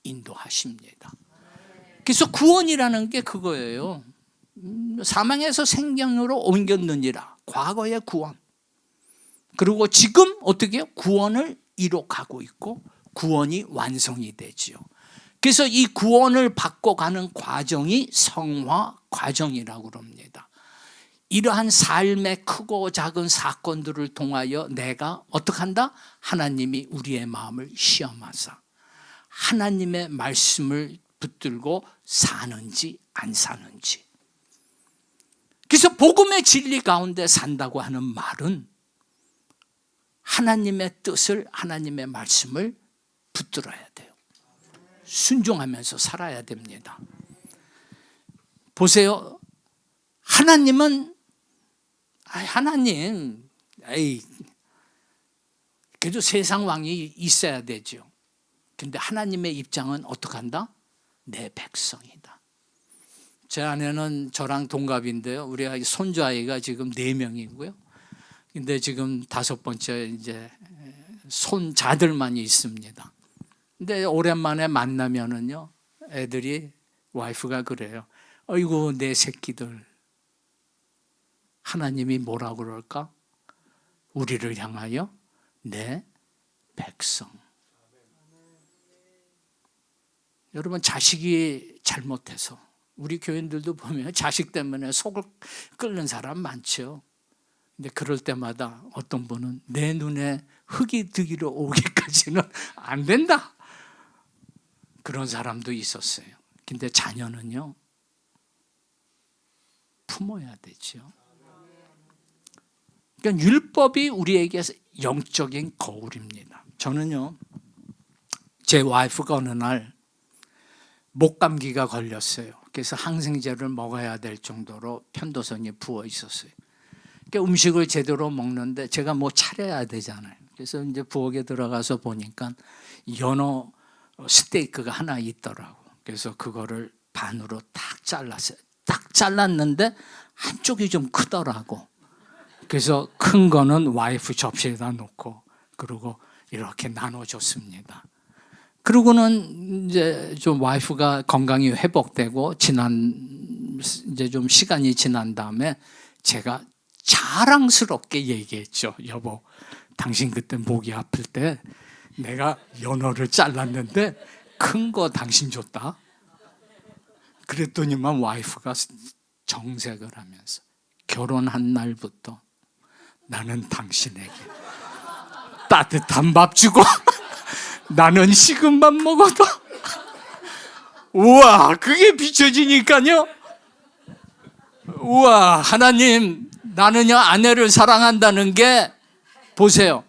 인도하십니다. 그래서 구원이라는 게 그거예요. 사망에서 생명으로 옮겼느니라. 과거의 구원. 그리고 지금 어떻게 해요? 구원을 이룩하고 있고 구원이 완성이 되지요. 그래서 이 구원을 받고 가는 과정이 성화 과정이라고 그럽니다. 이러한 삶의 크고 작은 사건들을 통하여 내가 어떻게 한다? 하나님이 우리의 마음을 시험하사 하나님의 말씀을 붙들고 사는지 안 사는지. 그래서 복음의 진리 가운데 산다고 하는 말은 하나님의 뜻을, 하나님의 말씀을 붙들어야 돼요. 순종하면서 살아야 됩니다. 보세요. 하나님은 하나님, 그래도 세상 왕이 있어야 되죠. 근데 하나님의 입장은 어떻게 한다? 내 백성이다. 제 아내는 저랑 동갑인데요. 우리 손주 아이가 지금 4명이고요. 근데 지금 5번째 이제 손자들만이 있습니다. 근데 오랜만에 만나면은요, 애들이, 와이프가 그래요. 어이구, 내 새끼들. 하나님이 뭐라고 그럴까? 우리를 향하여 내 백성. 여러분, 자식이 잘못해서 우리 교인들도 보면 자식 때문에 속을 끓는 사람 많죠. 근데 그럴 때마다 어떤 분은 내 눈에 흙이 들이러 오기까지는 안 된다. 그런 사람도 있었어요. 근데 자녀는요, 품어야 되죠. 그러니까 율법이 우리에게 영적인 거울입니다. 저는요, 제 와이프가 어느 날 목감기가 걸렸어요. 그래서 항생제를 먹어야 될 정도로 편도선이 부어 있었어요. 그러니까 음식을 제대로 먹는데 제가 뭐 차려야 되잖아요. 그래서 이제 부엌에 들어가서 보니까 연어 스테이크가 하나 있더라고. 그래서 그거를 반으로 딱 잘랐어요. 딱 잘랐는데 한쪽이 좀 크더라고. 그래서 큰 거는 와이프 접시에다 놓고 그리고 이렇게 나눠줬습니다. 그러고는 이제 좀 와이프가 건강이 회복되고 이제 좀 시간이 지난 다음에 제가 자랑스럽게 얘기했죠. 여보, 당신 그때 목이 아플 때 내가 연어를 잘랐는데 큰 거 당신 줬다. 그랬더니만 와이프가 정색을 하면서 결혼한 날부터 나는 당신에게 따뜻한 밥 주고 나는 식은 밥 먹어도 우와, 그게 비춰지니까요. 우와, 하나님, 나는요 아내를 사랑한다는 게 보세요.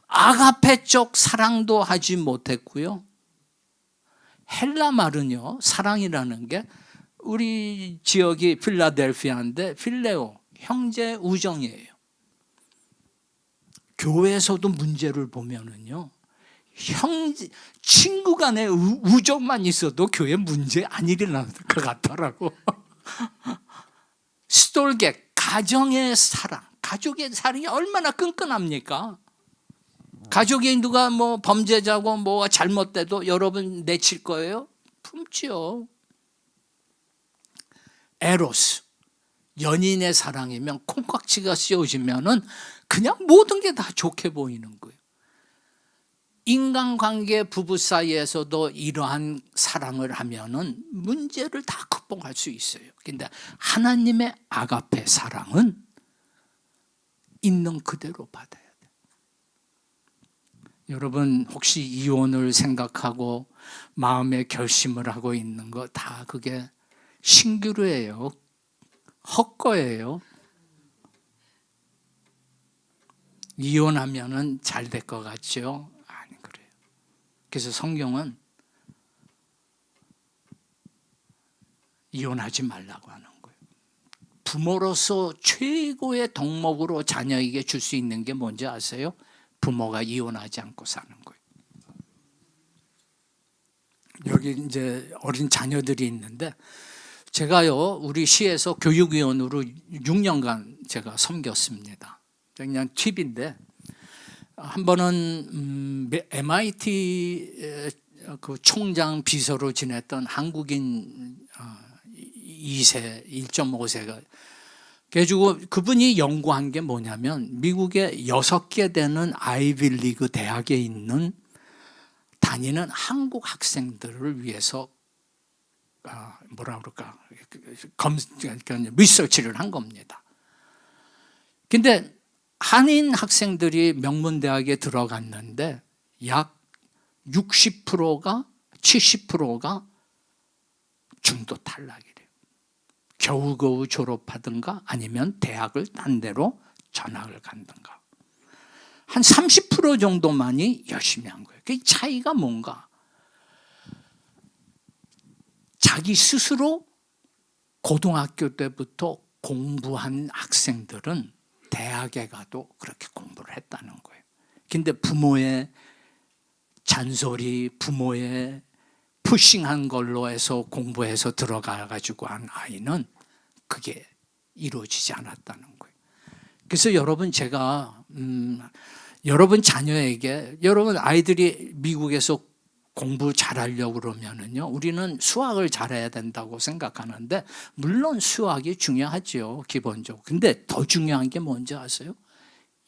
아가페적 사랑도 하지 못했고요. 헬라 말은요, 사랑이라는 게 우리 지역이 필라델피아인데 필레오, 형제 우정이에요. 교회에서도 문제를 보면은요, 형제, 친구 간의 우정만 있어도 교회 문제 안 일어날 것 같더라고. 스톨게, 가정의 사랑, 가족의 사랑이 얼마나 끈끈합니까? 가족이 누가 뭐 범죄자고 뭐가 잘못돼도 여러분 내칠 거예요? 품지요. 에로스, 연인의 사랑이면 콩깍지가 씌워지면은 그냥 모든 게 다 좋게 보이는 거예요. 인간관계 부부 사이에서도 이러한 사랑을 하면은 문제를 다 극복할 수 있어요. 근데 하나님의 아가페 사랑은 있는 그대로 받아야 돼요. 여러분, 혹시 이혼을 생각하고 마음에 결심을 하고 있는 거 다 그게 신기루예요. 헛거예요. 이혼하면은 잘 될 것 같죠? 아니, 그래요. 그래서 성경은 이혼하지 말라고 하는 거예요. 부모로서 최고의 덕목으로 자녀에게 줄 수 있는 게 뭔지 아세요? 부모가 이혼하지 않고 사는 거예요. 여기 이제 어린 자녀들이 있는데 제가요, 우리 시에서 교육위원으로 6년간 제가 섬겼습니다. 그냥 팁인데, 한 번은 MIT 그 총장 비서로 지냈던 한국인 2세, 1.5세가 그래가지고 그분이 연구한 게 뭐냐면 미국에 6개 되는 아이비리그 대학에 있는 다니는 한국 학생들을 위해서 뭐라 그럴까 리서치를 한 겁니다. 근데 한인 학생들이 명문대학에 들어갔는데 약 60%가 70%가 중도 탈락이래요. 겨우겨우 졸업하든가 아니면 대학을 딴 데로 전학을 간든가. 한 30% 정도만이 열심히 한 거예요. 그 차이가 뭔가? 자기 스스로 고등학교 때부터 공부한 학생들은 대학에 가도 그렇게 공부를 했다는 거예요. 근데 부모의 잔소리, 부모의 푸싱한 걸로 해서 공부해서 들어가가지고 한 아이는 그게 이루어지지 않았다는 거예요. 그래서 여러분, 제가 여러분 자녀에게, 여러분 아이들이 미국에서 공부 잘하려고 그러면은요, 우리는 수학을 잘해야 된다고 생각하는데, 물론 수학이 중요하죠, 기본적으로. 근데 더 중요한 게 뭔지 아세요?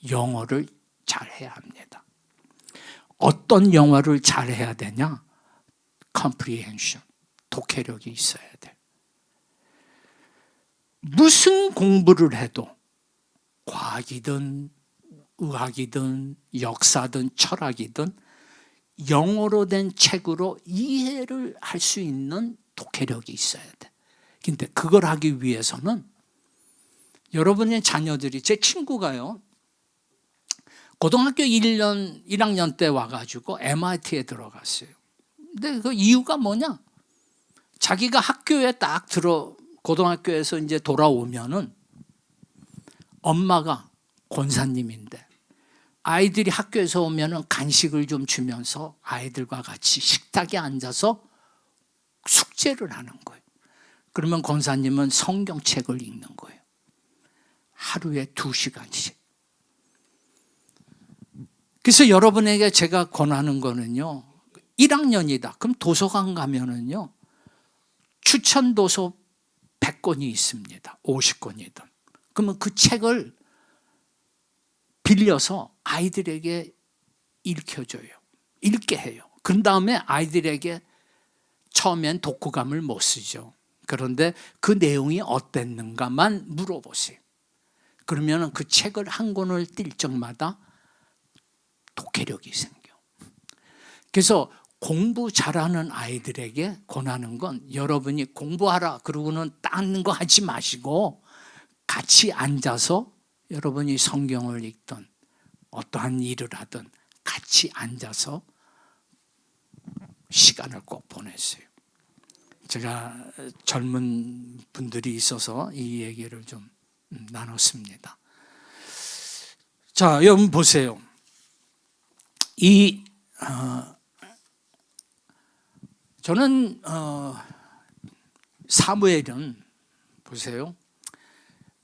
영어를 잘해야 합니다. 어떤 영어를 잘해야 되냐? comprehension, 독해력이 있어야 돼. 무슨 공부를 해도 과학이든 의학이든 역사든 철학이든 영어로 된 책으로 이해를 할 수 있는 독해력이 있어야 돼. 근데 그걸 하기 위해서는 여러분의 자녀들이, 제 친구가요, 고등학교 1학년 때 와가지고 MIT에 들어갔어요. 근데 그 이유가 뭐냐? 자기가 학교에 딱 고등학교에서 이제 돌아오면은 엄마가 권사님인데 아이들이 학교에서 오면은 간식을 좀 주면서 아이들과 같이 식탁에 앉아서 숙제를 하는 거예요. 그러면 권사님은 성경책을 읽는 거예요. 하루에 2시간씩. 그래서 여러분에게 제가 권하는 거는요, 1학년이다. 그럼 도서관 가면은요, 추천 도서 100권이 있습니다. 50권이든. 그러면 그 책을 빌려서 아이들에게 읽혀줘요. 읽게 해요. 그런 다음에 아이들에게 처음엔 독후감을 못 쓰죠. 그런데 그 내용이 어땠는가만 물어보세요. 그러면 그 책을 한 권을 뛸 적마다 독해력이 생겨. 그래서 공부 잘하는 아이들에게 권하는 건, 여러분이 공부하라 그러고는 딴 거 하지 마시고 같이 앉아서 여러분이 성경을 읽든 어떠한 일을 하든 같이 앉아서 시간을 꼭 보내세요. 제가 젊은 분들이 있어서 이 얘기를 좀 나눴습니다. 자, 여러분 보세요. 저는 사무엘은 보세요.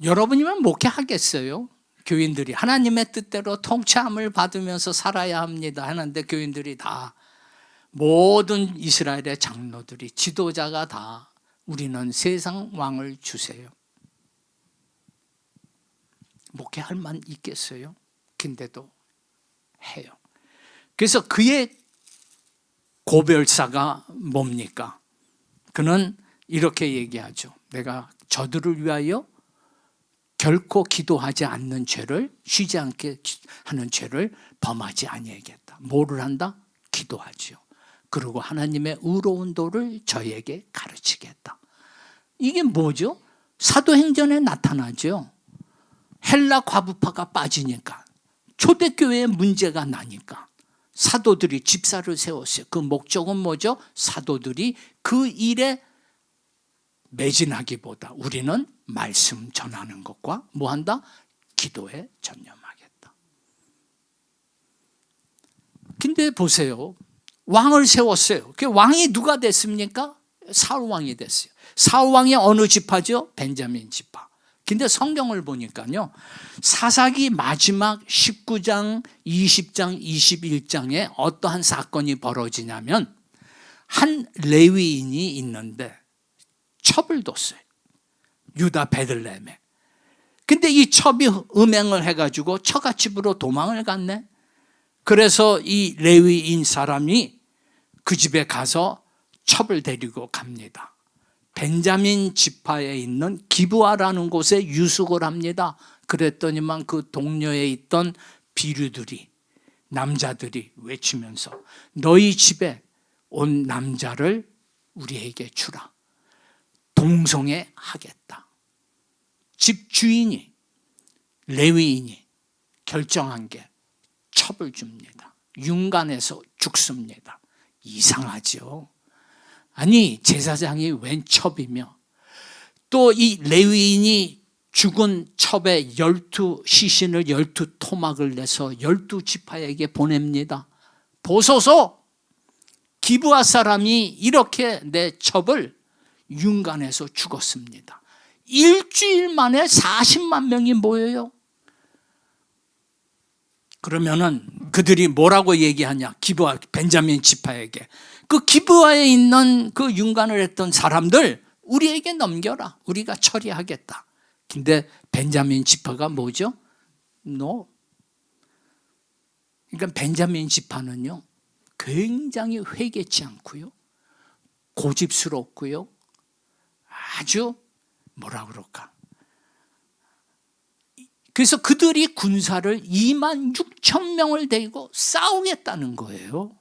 여러분이면 목회하겠어요? 교인들이 하나님의 뜻대로 통치함을 받으면서 살아야 합니다 하는데, 교인들이 다, 모든 이스라엘의 장로들이, 지도자가 다 우리는 세상 왕을 주세요. 목회할 만 있겠어요? 근데도 해요. 그래서 그의 고별사가 뭡니까? 그는 이렇게 얘기하죠. 내가 저들을 위하여 결코 기도하지 않는 죄를, 쉬지 않게 하는 죄를 범하지 아니하겠다. 뭐를 한다? 기도하지요. 그리고 하나님의 의로운 도를 저에게 가르치겠다. 이게 뭐죠? 사도행전에 나타나죠. 헬라 과부파가 빠지니까, 초대교회에 문제가 나니까 사도들이 집사를 세웠어요. 그 목적은 뭐죠? 사도들이 그 일에 매진하기보다 우리는 말씀 전하는 것과 뭐한다? 기도에 전념하겠다. 근데 보세요. 왕을 세웠어요. 그 왕이 누가 됐습니까? 사울 왕이 됐어요. 사울 왕이 어느 지파죠? 벤자민 지파. 근데 성경을 보니까요, 사사기 마지막 19장, 20장, 21장에 어떠한 사건이 벌어지냐면 한 레위인이 있는데 첩을 뒀어요. 유다 베들레헴에. 근데 이 첩이 음행을 해가지고 처갓집으로 도망을 갔네. 그래서 이 레위인 사람이 그 집에 가서 첩을 데리고 갑니다. 벤자민 지파에 있는 기브아라는 곳에 유숙을 합니다. 그랬더니만 그 동료에 있던 비류들이, 남자들이 외치면서 너희 집에 온 남자를 우리에게 주라. 동성애 하겠다. 집 주인이, 레위인이 결정한 게 첩을 줍니다. 윤관에서 죽습니다. 이상하죠. 아니, 제사장이 웬 첩이며, 또 이 레위인이 죽은 첩의 12시신을 12토막을 내서 12지파에게 보냅니다. 보소서, 기브아 사람이 이렇게 내 첩을 윤관에서 죽었습니다. 일주일 만에 40만 명이 모여요. 그러면은 그들이 뭐라고 얘기하냐? 기브아, 벤자민 지파에게. 그 기브아에 있는 그 윤관을 했던 사람들 우리에게 넘겨라. 우리가 처리하겠다. 근데 벤자민 지파가 뭐죠? No. 그러니까 벤자민 지파는요, 굉장히 회개치 않고요, 고집스럽고요, 아주 뭐라 그럴까. 그래서 그들이 군사를 2만 6천 명을 데리고 싸우겠다는 거예요.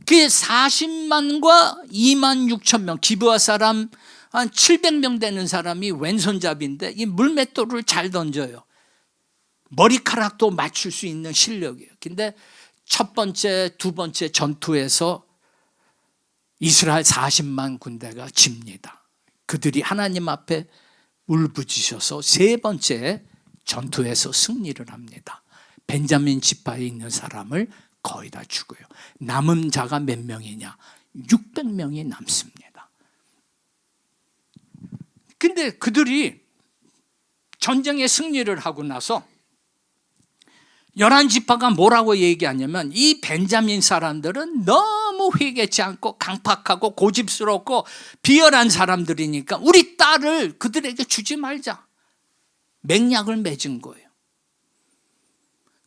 그 40만과 2만 6천 명, 기브아 사람 한 700명 되는 사람이 왼손잡이인데 이 물맷돌을 잘 던져요. 머리카락도 맞출 수 있는 실력이에요. 근데 첫 번째, 두 번째 전투에서 이스라엘 40만 군대가 집니다. 그들이 하나님 앞에 울부짖어서 세 번째 전투에서 승리를 합니다. 벤자민 지파에 있는 사람을 거의 다 죽어요. 남은 자가 몇 명이냐? 600명이 남습니다. 근데 그들이 전쟁에 승리를 하고 나서 11지파가 뭐라고 얘기하냐면 이 벤자민 사람들은 너무 회개치 않고 강팍하고 고집스럽고 비열한 사람들이니까 우리 딸을 그들에게 주지 말자. 맹약을 맺은 거예요.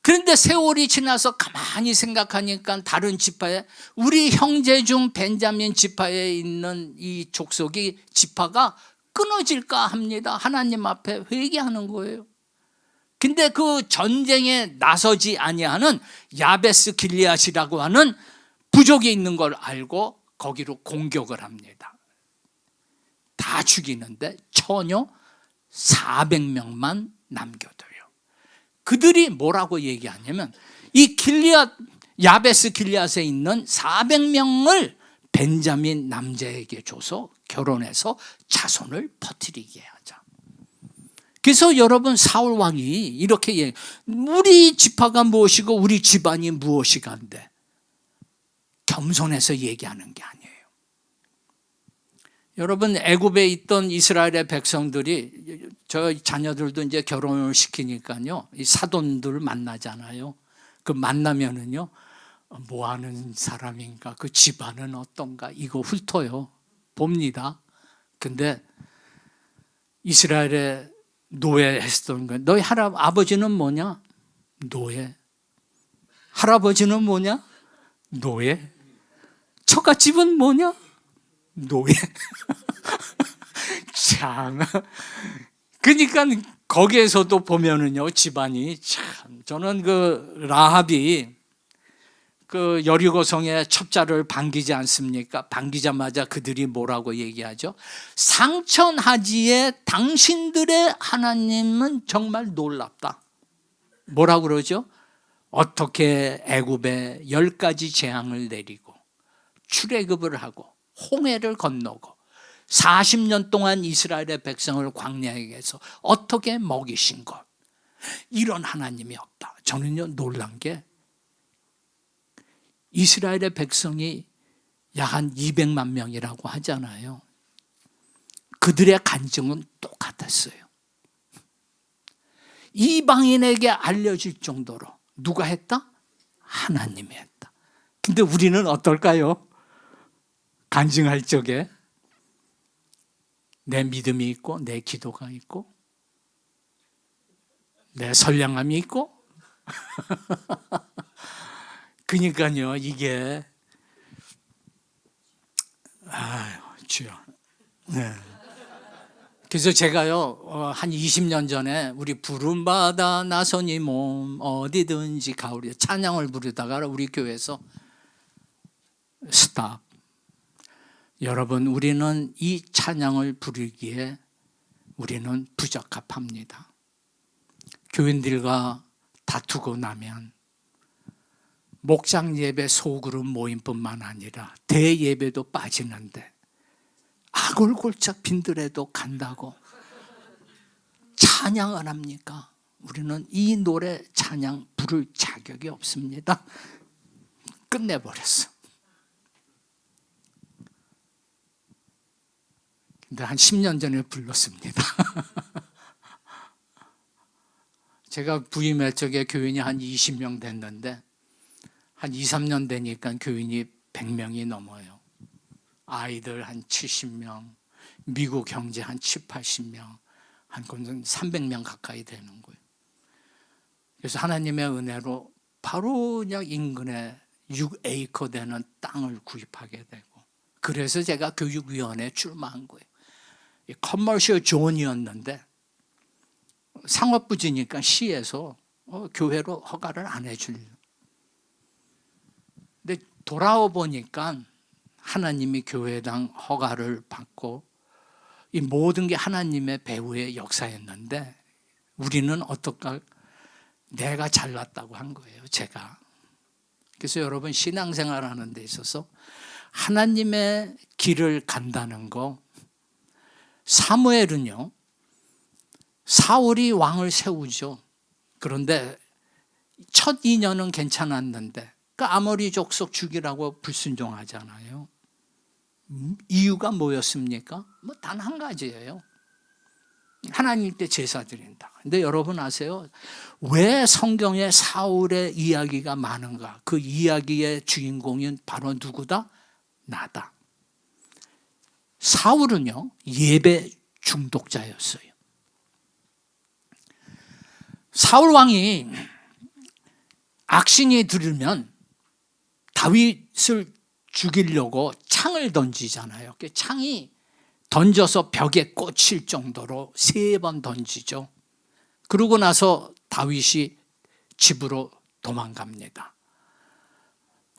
그런데 세월이 지나서 가만히 생각하니까 다른 지파에, 우리 형제 중 벤자민 지파에 있는 이 족속이, 지파가 끊어질까 합니다. 하나님 앞에 회개하는 거예요. 근데 그 전쟁에 나서지 아니하는 야베스 길리앗이라고 하는 부족이 있는 걸 알고 거기로 공격을 합니다. 다 죽이는데 처녀 400명만 남겨둬요. 그들이 뭐라고 얘기하냐면 이 길리앗, 야베스 길리앗에 있는 400명을 벤자민 남자에게 줘서 결혼해서 자손을 퍼뜨리게 하자. 그래서 여러분, 사울 왕이 이렇게 얘기해요. 우리 지파가 무엇이고 우리 집안이 무엇이간데, 겸손해서 얘기하는 게 아니에요. 여러분, 애굽에 있던 이스라엘의 백성들이, 저 자녀들도 이제 결혼을 시키니까요, 이 사돈들 만나잖아요. 그 만나면은요, 뭐 하는 사람인가, 그 집안은 어떤가, 이거 훑어요. 봅니다. 근데 이스라엘의 노예 했던 거예요. 너희 아버지는 뭐냐? 노예. 할아버지는 뭐냐? 노예. 처갓집은 뭐냐? 노예. 참. 그러니까 거기에서도 보면은요, 집안이 참, 저는 그 라합이 그 여리고성의 첩자를 반기지 않습니까? 반기자마자 그들이 뭐라고 얘기하죠? 상천하지에 당신들의 하나님은 정말 놀랍다. 뭐라고 그러죠? 어떻게 애굽에 10가지 재앙을 내리고 출애굽을 하고 홍해를 건너고 40년 동안 이스라엘의 백성을 광야에게서 어떻게 먹이신 것, 이런 하나님이 없다. 저는요, 놀란 게 이스라엘의 백성이 약 한 200만 명이라고 하잖아요. 그들의 간증은 똑같았어요. 이방인에게 알려질 정도로 누가 했다? 하나님이 했다. 근데 우리는 어떨까요? 간증할 적에 내 믿음이 있고 내 기도가 있고 내 선량함이 있고 그러니까요, 이게 주여. 네. 그래서 제가요, 한 20년 전에 우리 부름받아 나서니 몸 어디든지 가오리 찬양을 부르다가 우리 교회에서 스탑. 여러분, 우리는 이 찬양을 부르기에 우리는 부적합합니다. 교인들과 다투고 나면 목장 예배 소그룹 모임뿐만 아니라 대예배도 빠지는데 아골골짝 빈들에도 간다고 찬양을 합니까? 우리는 이 노래 찬양 부를 자격이 없습니다. 끝내버렸어. 근데 한 10년 전에 불렀습니다. 제가 부임할 적에 교인이 한 20명 됐는데 한 2, 3년 되니까 교인이 100명이 넘어요. 아이들 한 70명, 미국 형제 한 7, 80명, 한 300명 가까이 되는 거예요. 그래서 하나님의 은혜로 바로 그냥 인근에 6에이커 되는 땅을 구입하게 되고, 그래서 제가 교육위원회에 출마한 거예요. 커머셜 존이었는데 상업부지니까 시에서 교회로 허가를 안 해주려고. 근데 돌아와 보니까 하나님이 교회당 허가를 받고 이 모든 게 하나님의 배후의 역사였는데 우리는 어떨까? 내가 잘났다고 한 거예요, 제가. 그래서 여러분, 신앙생활 하는 데 있어서 하나님의 길을 간다는 거, 사무엘은요, 사울이 왕을 세우죠. 그런데 첫 2년은 괜찮았는데 그 아모리 족속 죽이라고 불순종하잖아요. 이유가 뭐였습니까? 뭐 단 한 가지예요. 하나님께 제사 드린다. 근데 여러분 아세요? 왜 성경에 사울의 이야기가 많은가? 그 이야기의 주인공은 바로 누구다? 나다. 사울은요, 예배 중독자였어요. 사울 왕이 악신이 들으면 다윗을 죽이려고 창을 던지잖아요. 그 창이 던져서 벽에 꽂힐 정도로 3번 던지죠. 그러고 나서 다윗이 집으로 도망갑니다.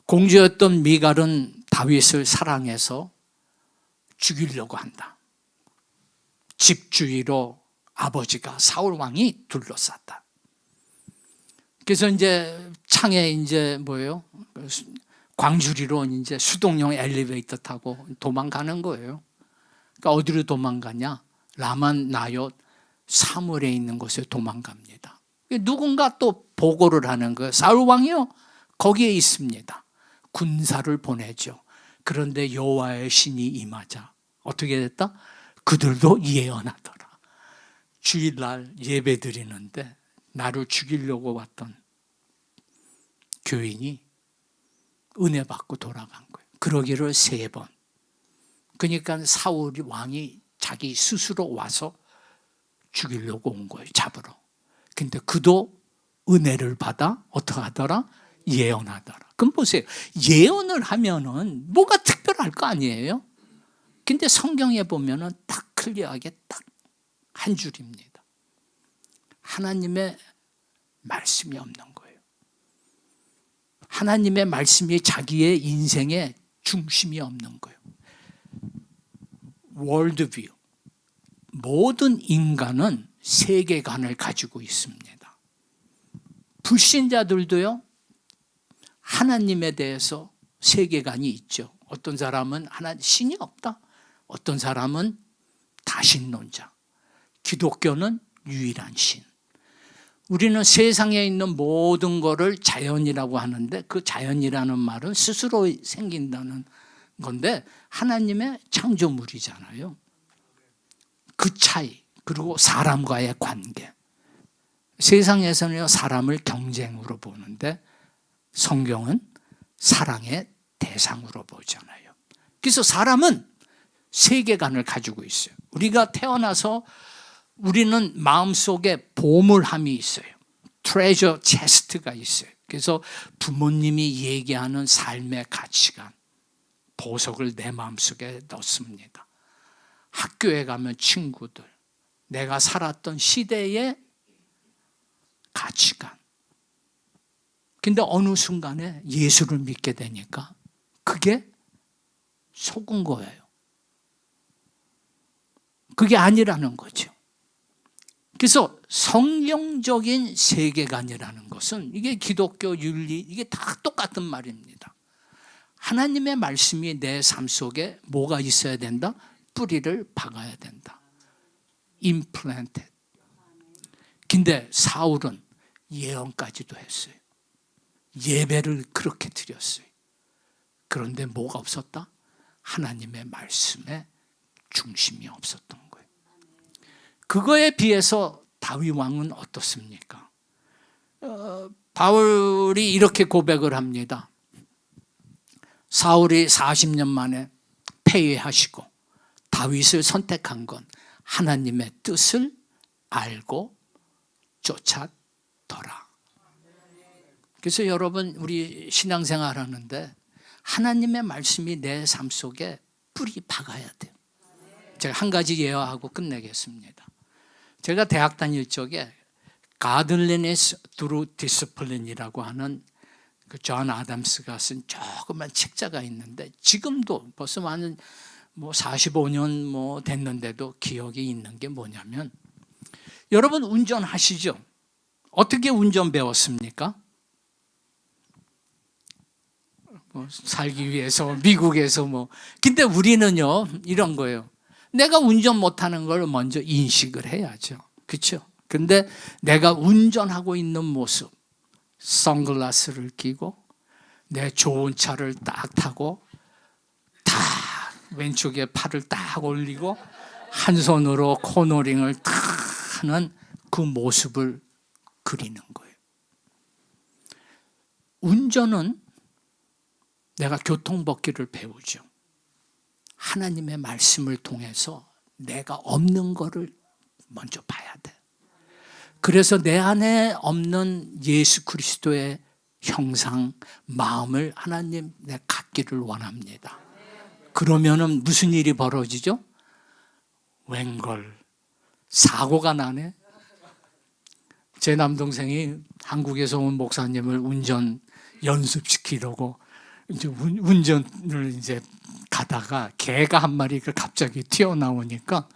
공주였던 미갈은 다윗을 사랑해서 죽이려고 한다. 집 주위로 아버지가 사울 왕이 둘러쌌다. 그래서 이제 창에 이제 뭐예요? 광주리로 이제 수동용 엘리베이터 타고 도망가는 거예요. 그러니까 어디로 도망가냐? 라만 나옳 사무엘에 있는 곳에 도망갑니다. 누군가 또 보고를 하는 거예요. 사울 왕이요, 거기에 있습니다. 군사를 보내죠. 그런데 여호와의 신이 임하자 어떻게 됐다? 그들도 예언하더라. 주일날 예배 드리는데 나를 죽이려고 왔던 교인이 은혜 받고 돌아간 거예요. 그러기를 3번. 그러니까 사울 왕이 자기 스스로 와서 죽이려고 온 거예요, 잡으러. 근데 그도 은혜를 받아 어떻게 하더라? 예언하더라. 그럼 보세요. 예언을 하면은 뭐가 특별할 거 아니에요? 근데 성경에 보면은 딱 클리어하게 딱 한 줄입니다. 하나님의 말씀이 없는 거예요. 하나님의 말씀이 자기의 인생의 중심이 없는 거예요. 월드뷰. 모든 인간은 세계관을 가지고 있습니다. 불신자들도요, 하나님에 대해서 세계관이 있죠. 어떤 사람은 신이 없다. 어떤 사람은 다신론자. 기독교는 유일한 신. 우리는 세상에 있는 모든 것을 자연이라고 하는데 그 자연이라는 말은 스스로 생긴다는 건데 하나님의 창조물이잖아요. 그 차이, 그리고 사람과의 관계. 세상에서는 사람을 경쟁으로 보는데 성경은 사랑의 대상으로 보잖아요. 그래서 사람은 세계관을 가지고 있어요. 우리가 태어나서 우리는 마음속에 보물함이 있어요. 트레저 체스트가 있어요. 그래서 부모님이 얘기하는 삶의 가치관, 보석을 내 마음속에 넣습니다. 학교에 가면 친구들, 내가 살았던 시대의 가치관. 근데 어느 순간에 예수를 믿게 되니까 그게 속은 거예요. 그게 아니라는 거죠. 그래서 성경적인 세계관이라는 것은 이게 기독교 윤리, 이게 다 똑같은 말입니다. 하나님의 말씀이 내 삶 속에 뭐가 있어야 된다? 뿌리를 박아야 된다. implanted. 근데 사울은 예언까지도 했어요. 예배를 그렇게 드렸어요. 그런데 뭐가 없었다? 하나님의 말씀에 중심이 없었던 거예요. 그거에 비해서 다윗 왕은 어떻습니까? 바울이 이렇게 고백을 합니다. 사울이 40년 만에 폐위하시고 다윗을 선택한 건 하나님의 뜻을 알고 쫓았더라. 그래서 여러분, 우리 신앙생활 하는데 하나님의 말씀이 내 삶 속에 뿌리 박아야 돼요. 제가 한 가지 예화하고 끝내겠습니다. 제가 대학 다닐 적에 Godliness through Discipline이라고 하는 그 존 아담스가 쓴 조그만 책자가 있는데 지금도 벌써 한 45년 됐는데도 기억이 있는 게 뭐냐면, 여러분 운전하시죠? 어떻게 운전 배웠습니까? 살기 위해서 미국에서 근데 우리는요 이런 거예요. 내가 운전 못하는 걸 먼저 인식을 해야죠. 그렇죠? 근데 내가 운전하고 있는 모습, 선글라스를 끼고 내 좋은 차를 딱 타고 다 왼쪽에 팔을 딱 올리고 한 손으로 코너링을 딱 하는 그 모습을 그리는 거예요. 운전은 내가 교통법규를 배우죠. 하나님의 말씀을 통해서 내가 없는 거를 먼저 봐야 돼. 그래서 내 안에 없는 예수 그리스도의 형상, 마음을 하나님 내 갖기를 원합니다. 그러면은 무슨 일이 벌어지죠? 웬걸 사고가 나네. 제 남동생이 한국에서 온 목사님을 운전 연습시키려고 이제 운전을 이제 가다가 개가 한 마리가 갑자기 튀어나오니까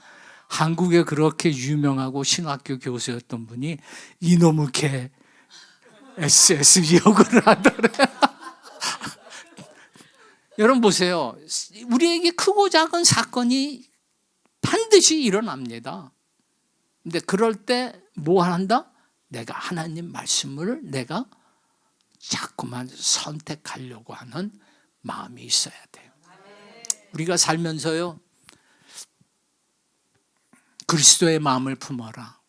한국에 그렇게 유명하고 신학교 교수였던 분이 이놈의 개 SS 욕을 하더래요. 여러분 보세요. 우리에게 크고 작은 사건이 반드시 일어납니다. 근데 그럴 때 뭐 한다? 내가 하나님 말씀을 내가 자꾸만 선택하려고 하는 마음이 있어야 돼요. 우리가 살면서요, 그리스도의 마음을 품어라.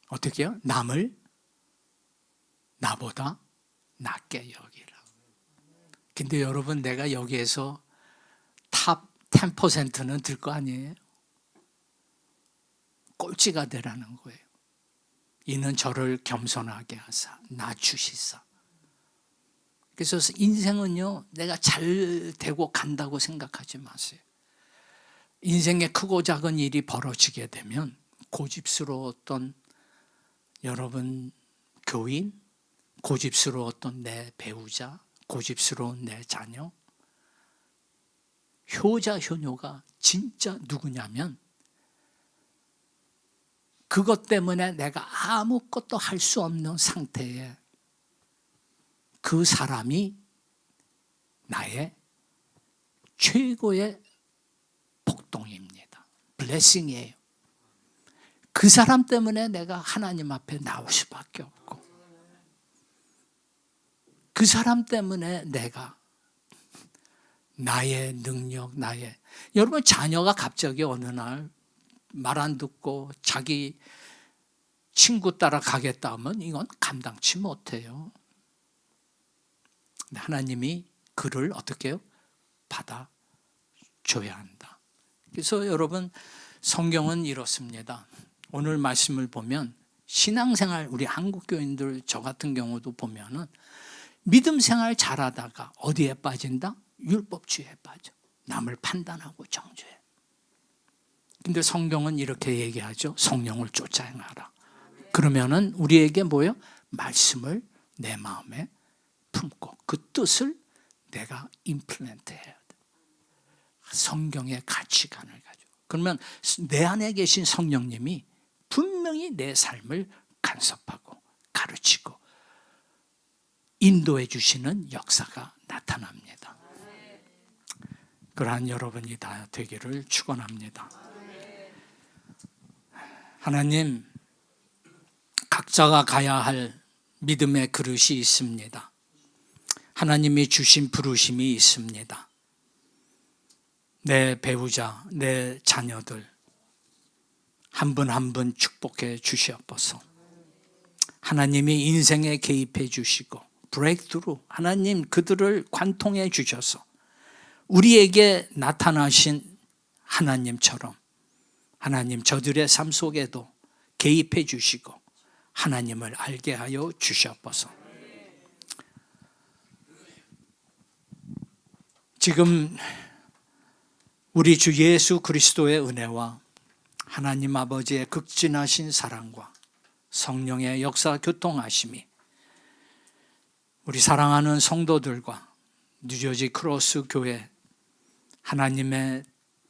어떻게 해요? 남을 나보다 낫게 여기라. 근데 여러분, 내가 여기에서 탑 10%는 들 거 아니에요? 꼴찌가 되라는 거예요. 이는 저를 겸손하게 하사 낮추시사. 그래서 인생은요, 내가 잘 되고 간다고 생각하지 마세요. 인생에 크고 작은 일이 벌어지게 되면 고집스러웠던 여러분 교인, 고집스러웠던 내 배우자, 고집스러운 내 자녀, 효자 효녀가 진짜 누구냐면 그것 때문에 내가 아무것도 할 수 없는 상태에 그 사람이 나의 최고의 복동입니다. 블레싱이에요. 그 사람 때문에 내가 하나님 앞에 나올 수밖에 없고, 그 사람 때문에 내가 나의 능력, 여러분 자녀가 갑자기 어느 날 말 안 듣고 자기 친구 따라 가겠다 하면 이건 감당치 못해요. 하나님이 그를 어떻게 해요? 받아줘야 한다. 그래서 여러분 성경은 이렇습니다. 오늘 말씀을 보면 신앙생활, 우리 한국 교인들 저 같은 경우도 보면은 믿음 생활 잘하다가 어디에 빠진다? 율법주의에 빠져. 남을 판단하고 정죄해. 근데 성경은 이렇게 얘기하죠. 성령을 쫓아 행하라. 그러면은 우리에게 뭐예요? 말씀을 내 마음에 품고 그 뜻을 내가 임플란트 해야 돼. 성경의 가치관을 가지고. 그러면 내 안에 계신 성령님이 분명히 내 삶을 간섭하고 가르치고 인도해 주시는 역사가 나타납니다. 그러한 여러분이 다 되기를 축원합니다. 하나님, 각자가 가야 할 믿음의 그릇이 있습니다. 하나님이 주신 부르심이 있습니다. 내 배우자, 내 자녀들 한 분 한 분 축복해 주시옵소서. 하나님이 인생에 개입해 주시고 브레이크트루, 하나님 그들을 관통해 주셔서 우리에게 나타나신 하나님처럼 하나님 저들의 삶 속에도 개입해 주시고 하나님을 알게 하여 주시옵소서. 지금 우리 주 예수 그리스도의 은혜와 하나님 아버지의 극진하신 사랑과 성령의 역사 교통하심이 우리 사랑하는 성도들과 뉴저지 크로스 교회 하나님의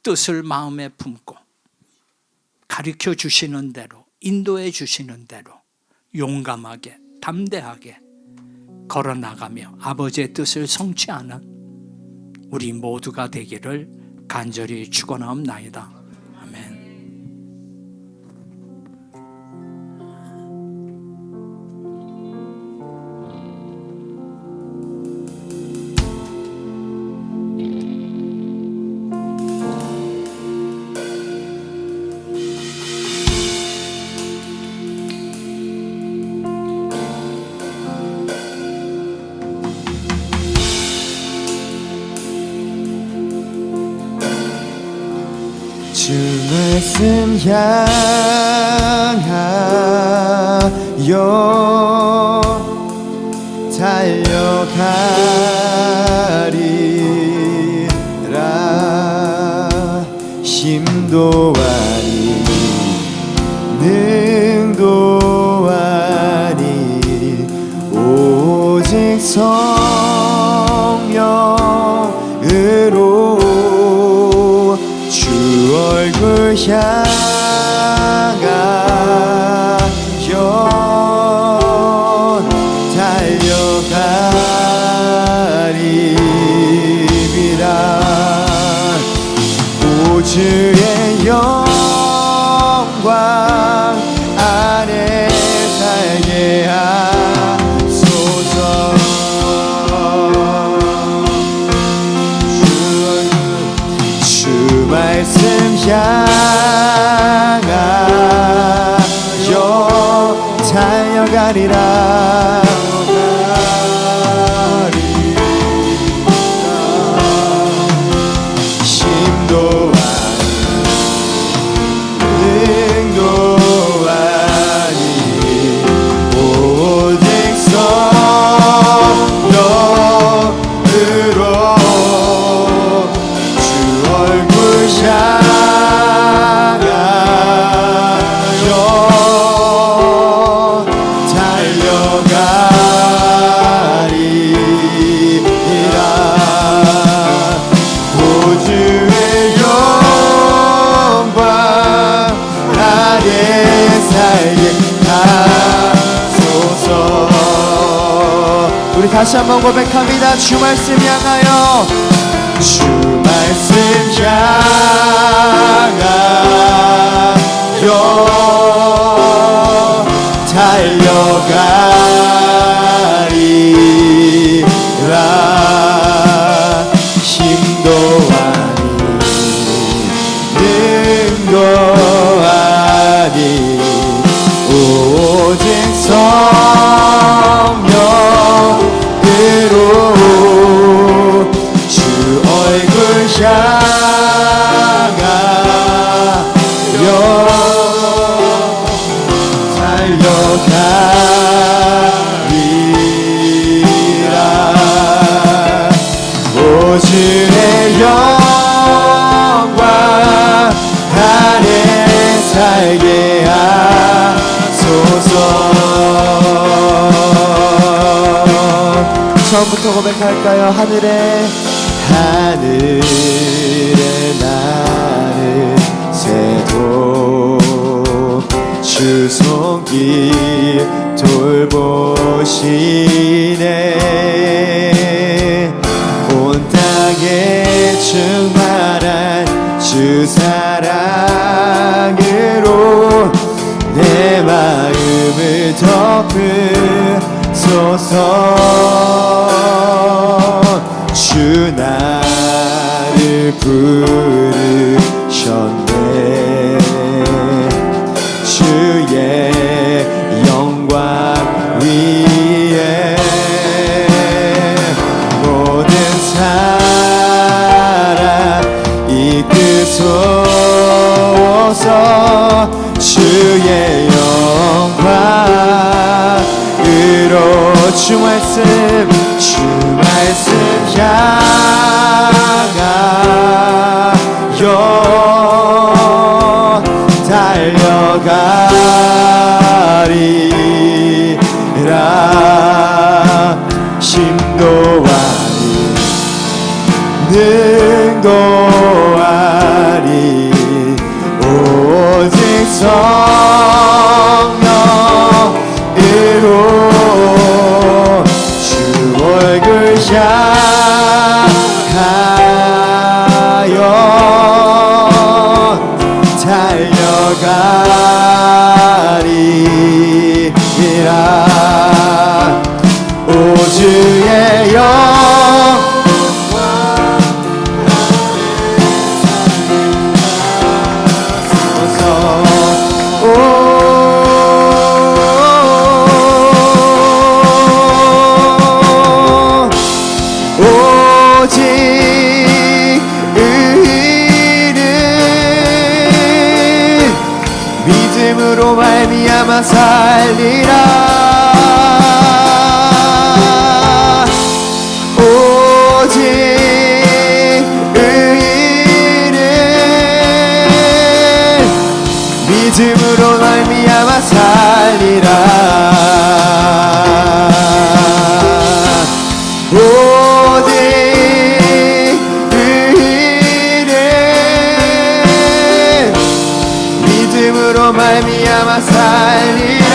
뜻을 마음에 품고 가르쳐 주시는 대로, 인도해 주시는 대로 용감하게, 담대하게 걸어나가며 아버지의 뜻을 성취하는 우리 모두가 되기를 간절히 축원하옵나이다. 아멘. 주 말씀 향하여 달려가리라. 힘도 아니 능도 아니 오직 성령으로 주 얼굴 향하여 달려가리라. 오 주의 영광 안에 살게 하소서. 주 말씀 향하여 달려가리라. 힘도 아니 능도 아니 오직 성령으로 주 얼굴 향하여 달려가리라. 오 주의 영광 안에 살게 하소서. 우리 다시 한번 고백합니다. 주 말씀 향하여, 주 말씀 향하여 달려가리라. 힘도 달려가리라. 오 주의 영광 안에 살게 하소서. 처음부터 고백할까요? 하늘에 나는 새도 주 손길 돌보시네. 온 땅에 충만한 주 사랑으로 내 마음을 덮으소서. 주 나를 부르셨네. 주의 영광 위에 모든 사람 이끄소서. 주의 영광으로 주 말씀 향하여 달려가리라. 힘도 아니 능도 아니 오직 성령으로 주 얼굴 향하여 달려가리라. 오 주의 오직 의인은 믿음으로 말미암아 살리라. 오직 의인은 믿음으로 말미암아 살리라. 오직 의인은 믿음으로 말미암아 살리라.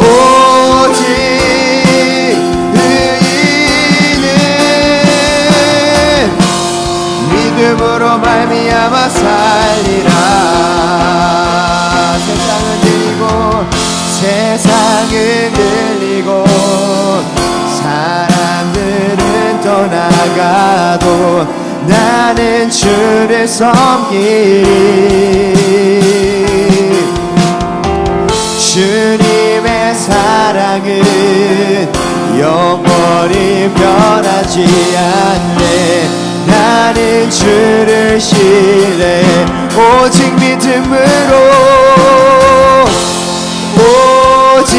오직 의인은 믿음으로 말미암아 살리라. 세상은 들리고 사람들은 떠나가도 나는 주를 섬기리. 주님의 사랑은 영원히 변하지 않네. 나는 주를 신뢰 오직 믿음으로 오직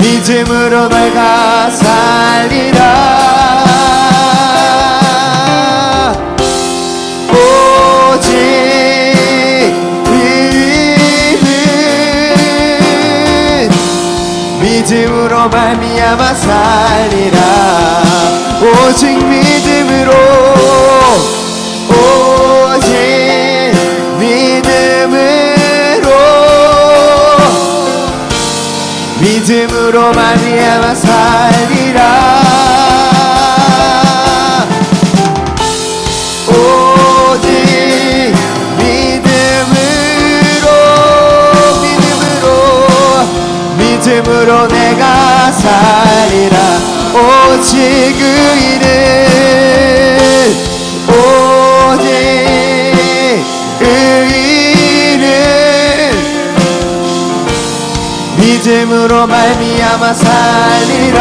믿음으로 내가 살리라. 오직 믿음으로 말미암아 살리라. 오직 믿음으로 오직 믿음으로 말미암아 살리라. 오직 믿음으로 내가 살리라. 오직 의인은 오직 의인은 믿음으로 말미암아 살리라.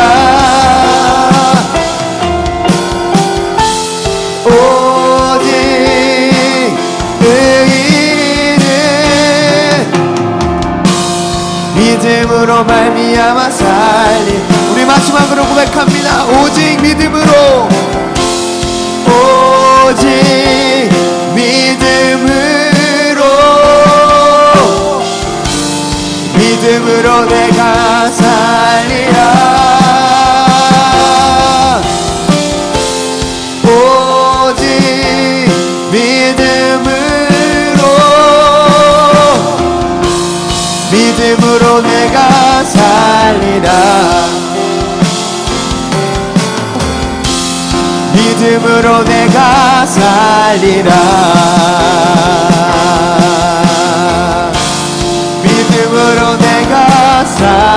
오직 의인은 믿음으로 말미암아 살리. 우리 마지막으로 고백합니다. 오직 믿음으로, 오직 믿음으로, 믿음으로 내가 살리라. 오직 믿음으로, 믿음으로 내가 살리라. 믿음으로 내가 살리라. 믿음으로 내가 살리라.